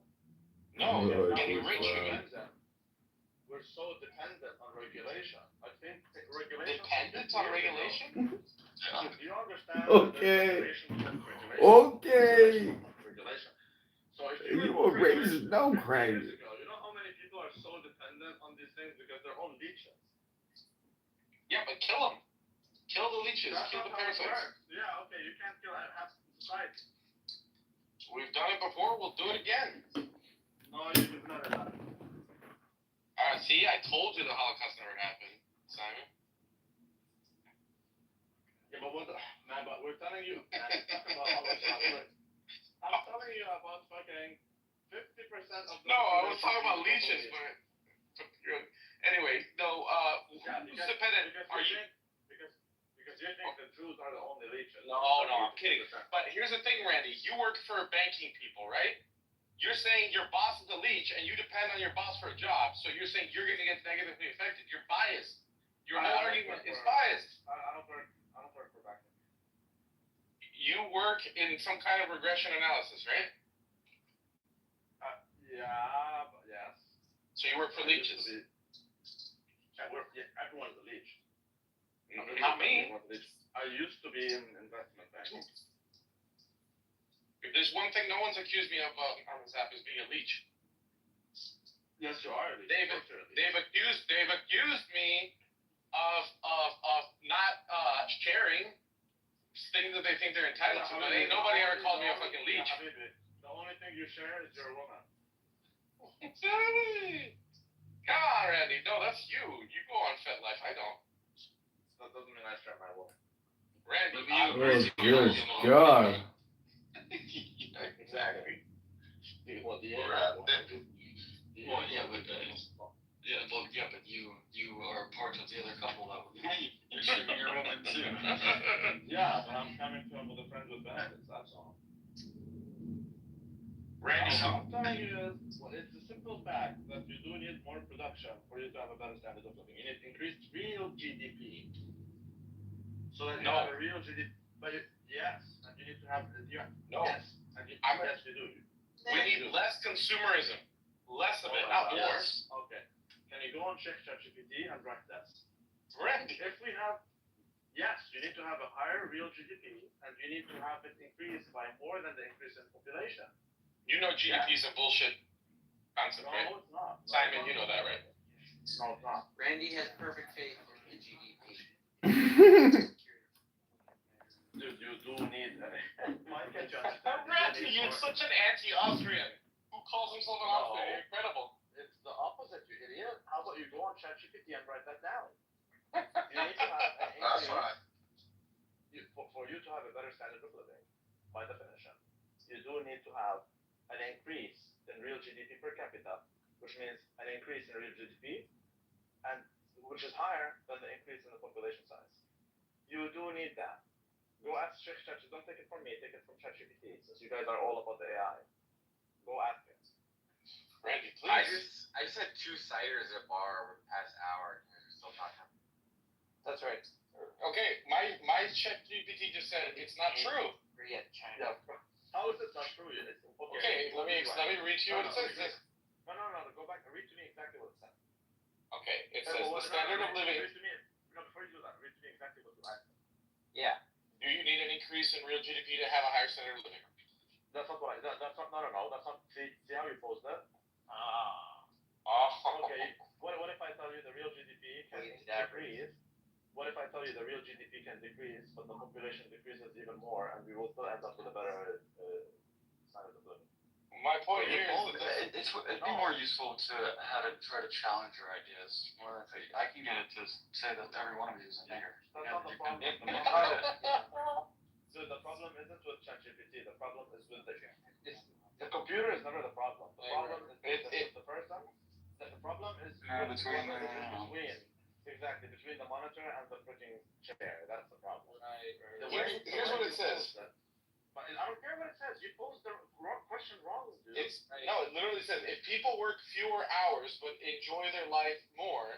No, getting rich. We're so dependent on regulation. I think regulation. Dependent on regulation? Do you understand? Okay. Okay. Regulation. So if You were raised no crazy. You know how many people are so dependent on these things because they're all leeches. Yeah, but kill them. Kill the leeches. That's Kill the not how it parasites. works. Yeah, okay, you can't kill half society. We've done it before. We'll do it again. No, you've never done it. See, I told you the Holocaust never happened, Simon. Yeah, but we're telling you, man, talk about Holocaust. I'm telling you about fucking 50% of the. No, I was talking about leeches, but anyway, no. Because you think the Jews are the only leeches. No, I'm kidding. But here's the thing, Randy. You work for banking people, right? You're saying your boss is a leech, and you depend on your boss for a job. So you're saying you're going to get negatively affected. You're biased. Your whole argument is biased. I don't work for banking. You work in some kind of regression analysis, right? Yes. So you work for leeches. Everyone's a leech. Not me. I used to be in investment banking. If there's one thing no one's accused me of on this app is being a leech. Yes, you are a leech. They've accused me of not sharing things that they think they're entitled to, but ain't nobody ever called me a fucking leech. The only thing you share is your woman. Come on, Randy. No, that's you. You go on FetLife. I don't. That doesn't mean I share my woman. Randy, Oh, good God. Exactly. But you are part of the other couple that would you're sharing your woman too. Yeah, but I'm coming to him with a friend with benefits, that's all. Randy, I'm telling you it's a simple fact that you do need more production for you to have a better standard of living. You need increased real GDP. So that you have a real GDP. But yes, and you need to have yes. And yes, you do. We need less consumerism. Less of it, not more. Okay. Can you go on ChatGPT and write this? Randy. If we have yes, you need to have a higher real GDP and you need to have it increase by more than the increase in population. You know GDP is a bullshit concept, right? No, it's not. Simon, you know that, right? No, it's not. Randy has perfect faith in GDP. Dude, you do need Randy, you're such an anti-Austrian. Who calls himself an Austrian? Incredible. It's the opposite, you idiot. How about you go on ChatGPT and write that down? You need to have That's right. for you to have a better standard of living, by definition, you do need to have an increase in real GDP per capita, which means an increase in real GDP, and which is higher than the increase in the population size. You do need that. Go ask ChatGPT. Don't take it from me. Take it from ChatGPT, since you guys are all about the AI. Go ask it. Randy, please. I just had 2 ciders at a bar over the past hour, and you're still talking. That's right. Okay, my ChatGPT just said it's not true. Forget China. Yeah. How is it not true? It's, Okay, let me read to you what it says. No, go back and read to me exactly what it said. Okay, it says the standard of living. Read to me. No, before you do that, read to me exactly what you asked. Yeah. Do you need an increase in real GDP to have a higher standard of living? That's not what that's not, no, that's not, see how you posed it? Okay, what if I tell you the real GDP can decrease? What if I tell you the real GDP can decrease, but the population decreases even more, and we will still end up with a better standard of living? My point here is it'd be more useful to how to try to challenge your ideas more than I can get it to say that every one of you is a nigger. That's not the problem. So the problem isn't with ChatGPT. The problem is with the computer is never the problem. The problem is with the person. The problem is between the monitor and the freaking chair. That's the problem. Here's what it says. But I don't care what it says. You posed the question wrong, dude. It literally says if people work fewer hours but enjoy their life more,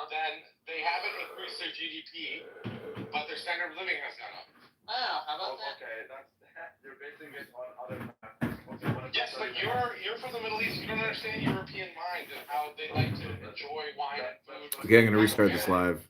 then they haven't increased their GDP, but their standard of living has gone up. How about that? Okay, you're basing it on other factors. Yes, but you're from the Middle East. You don't understand European mind and how they like to enjoy wine and food. Okay, I'm gonna restart this live.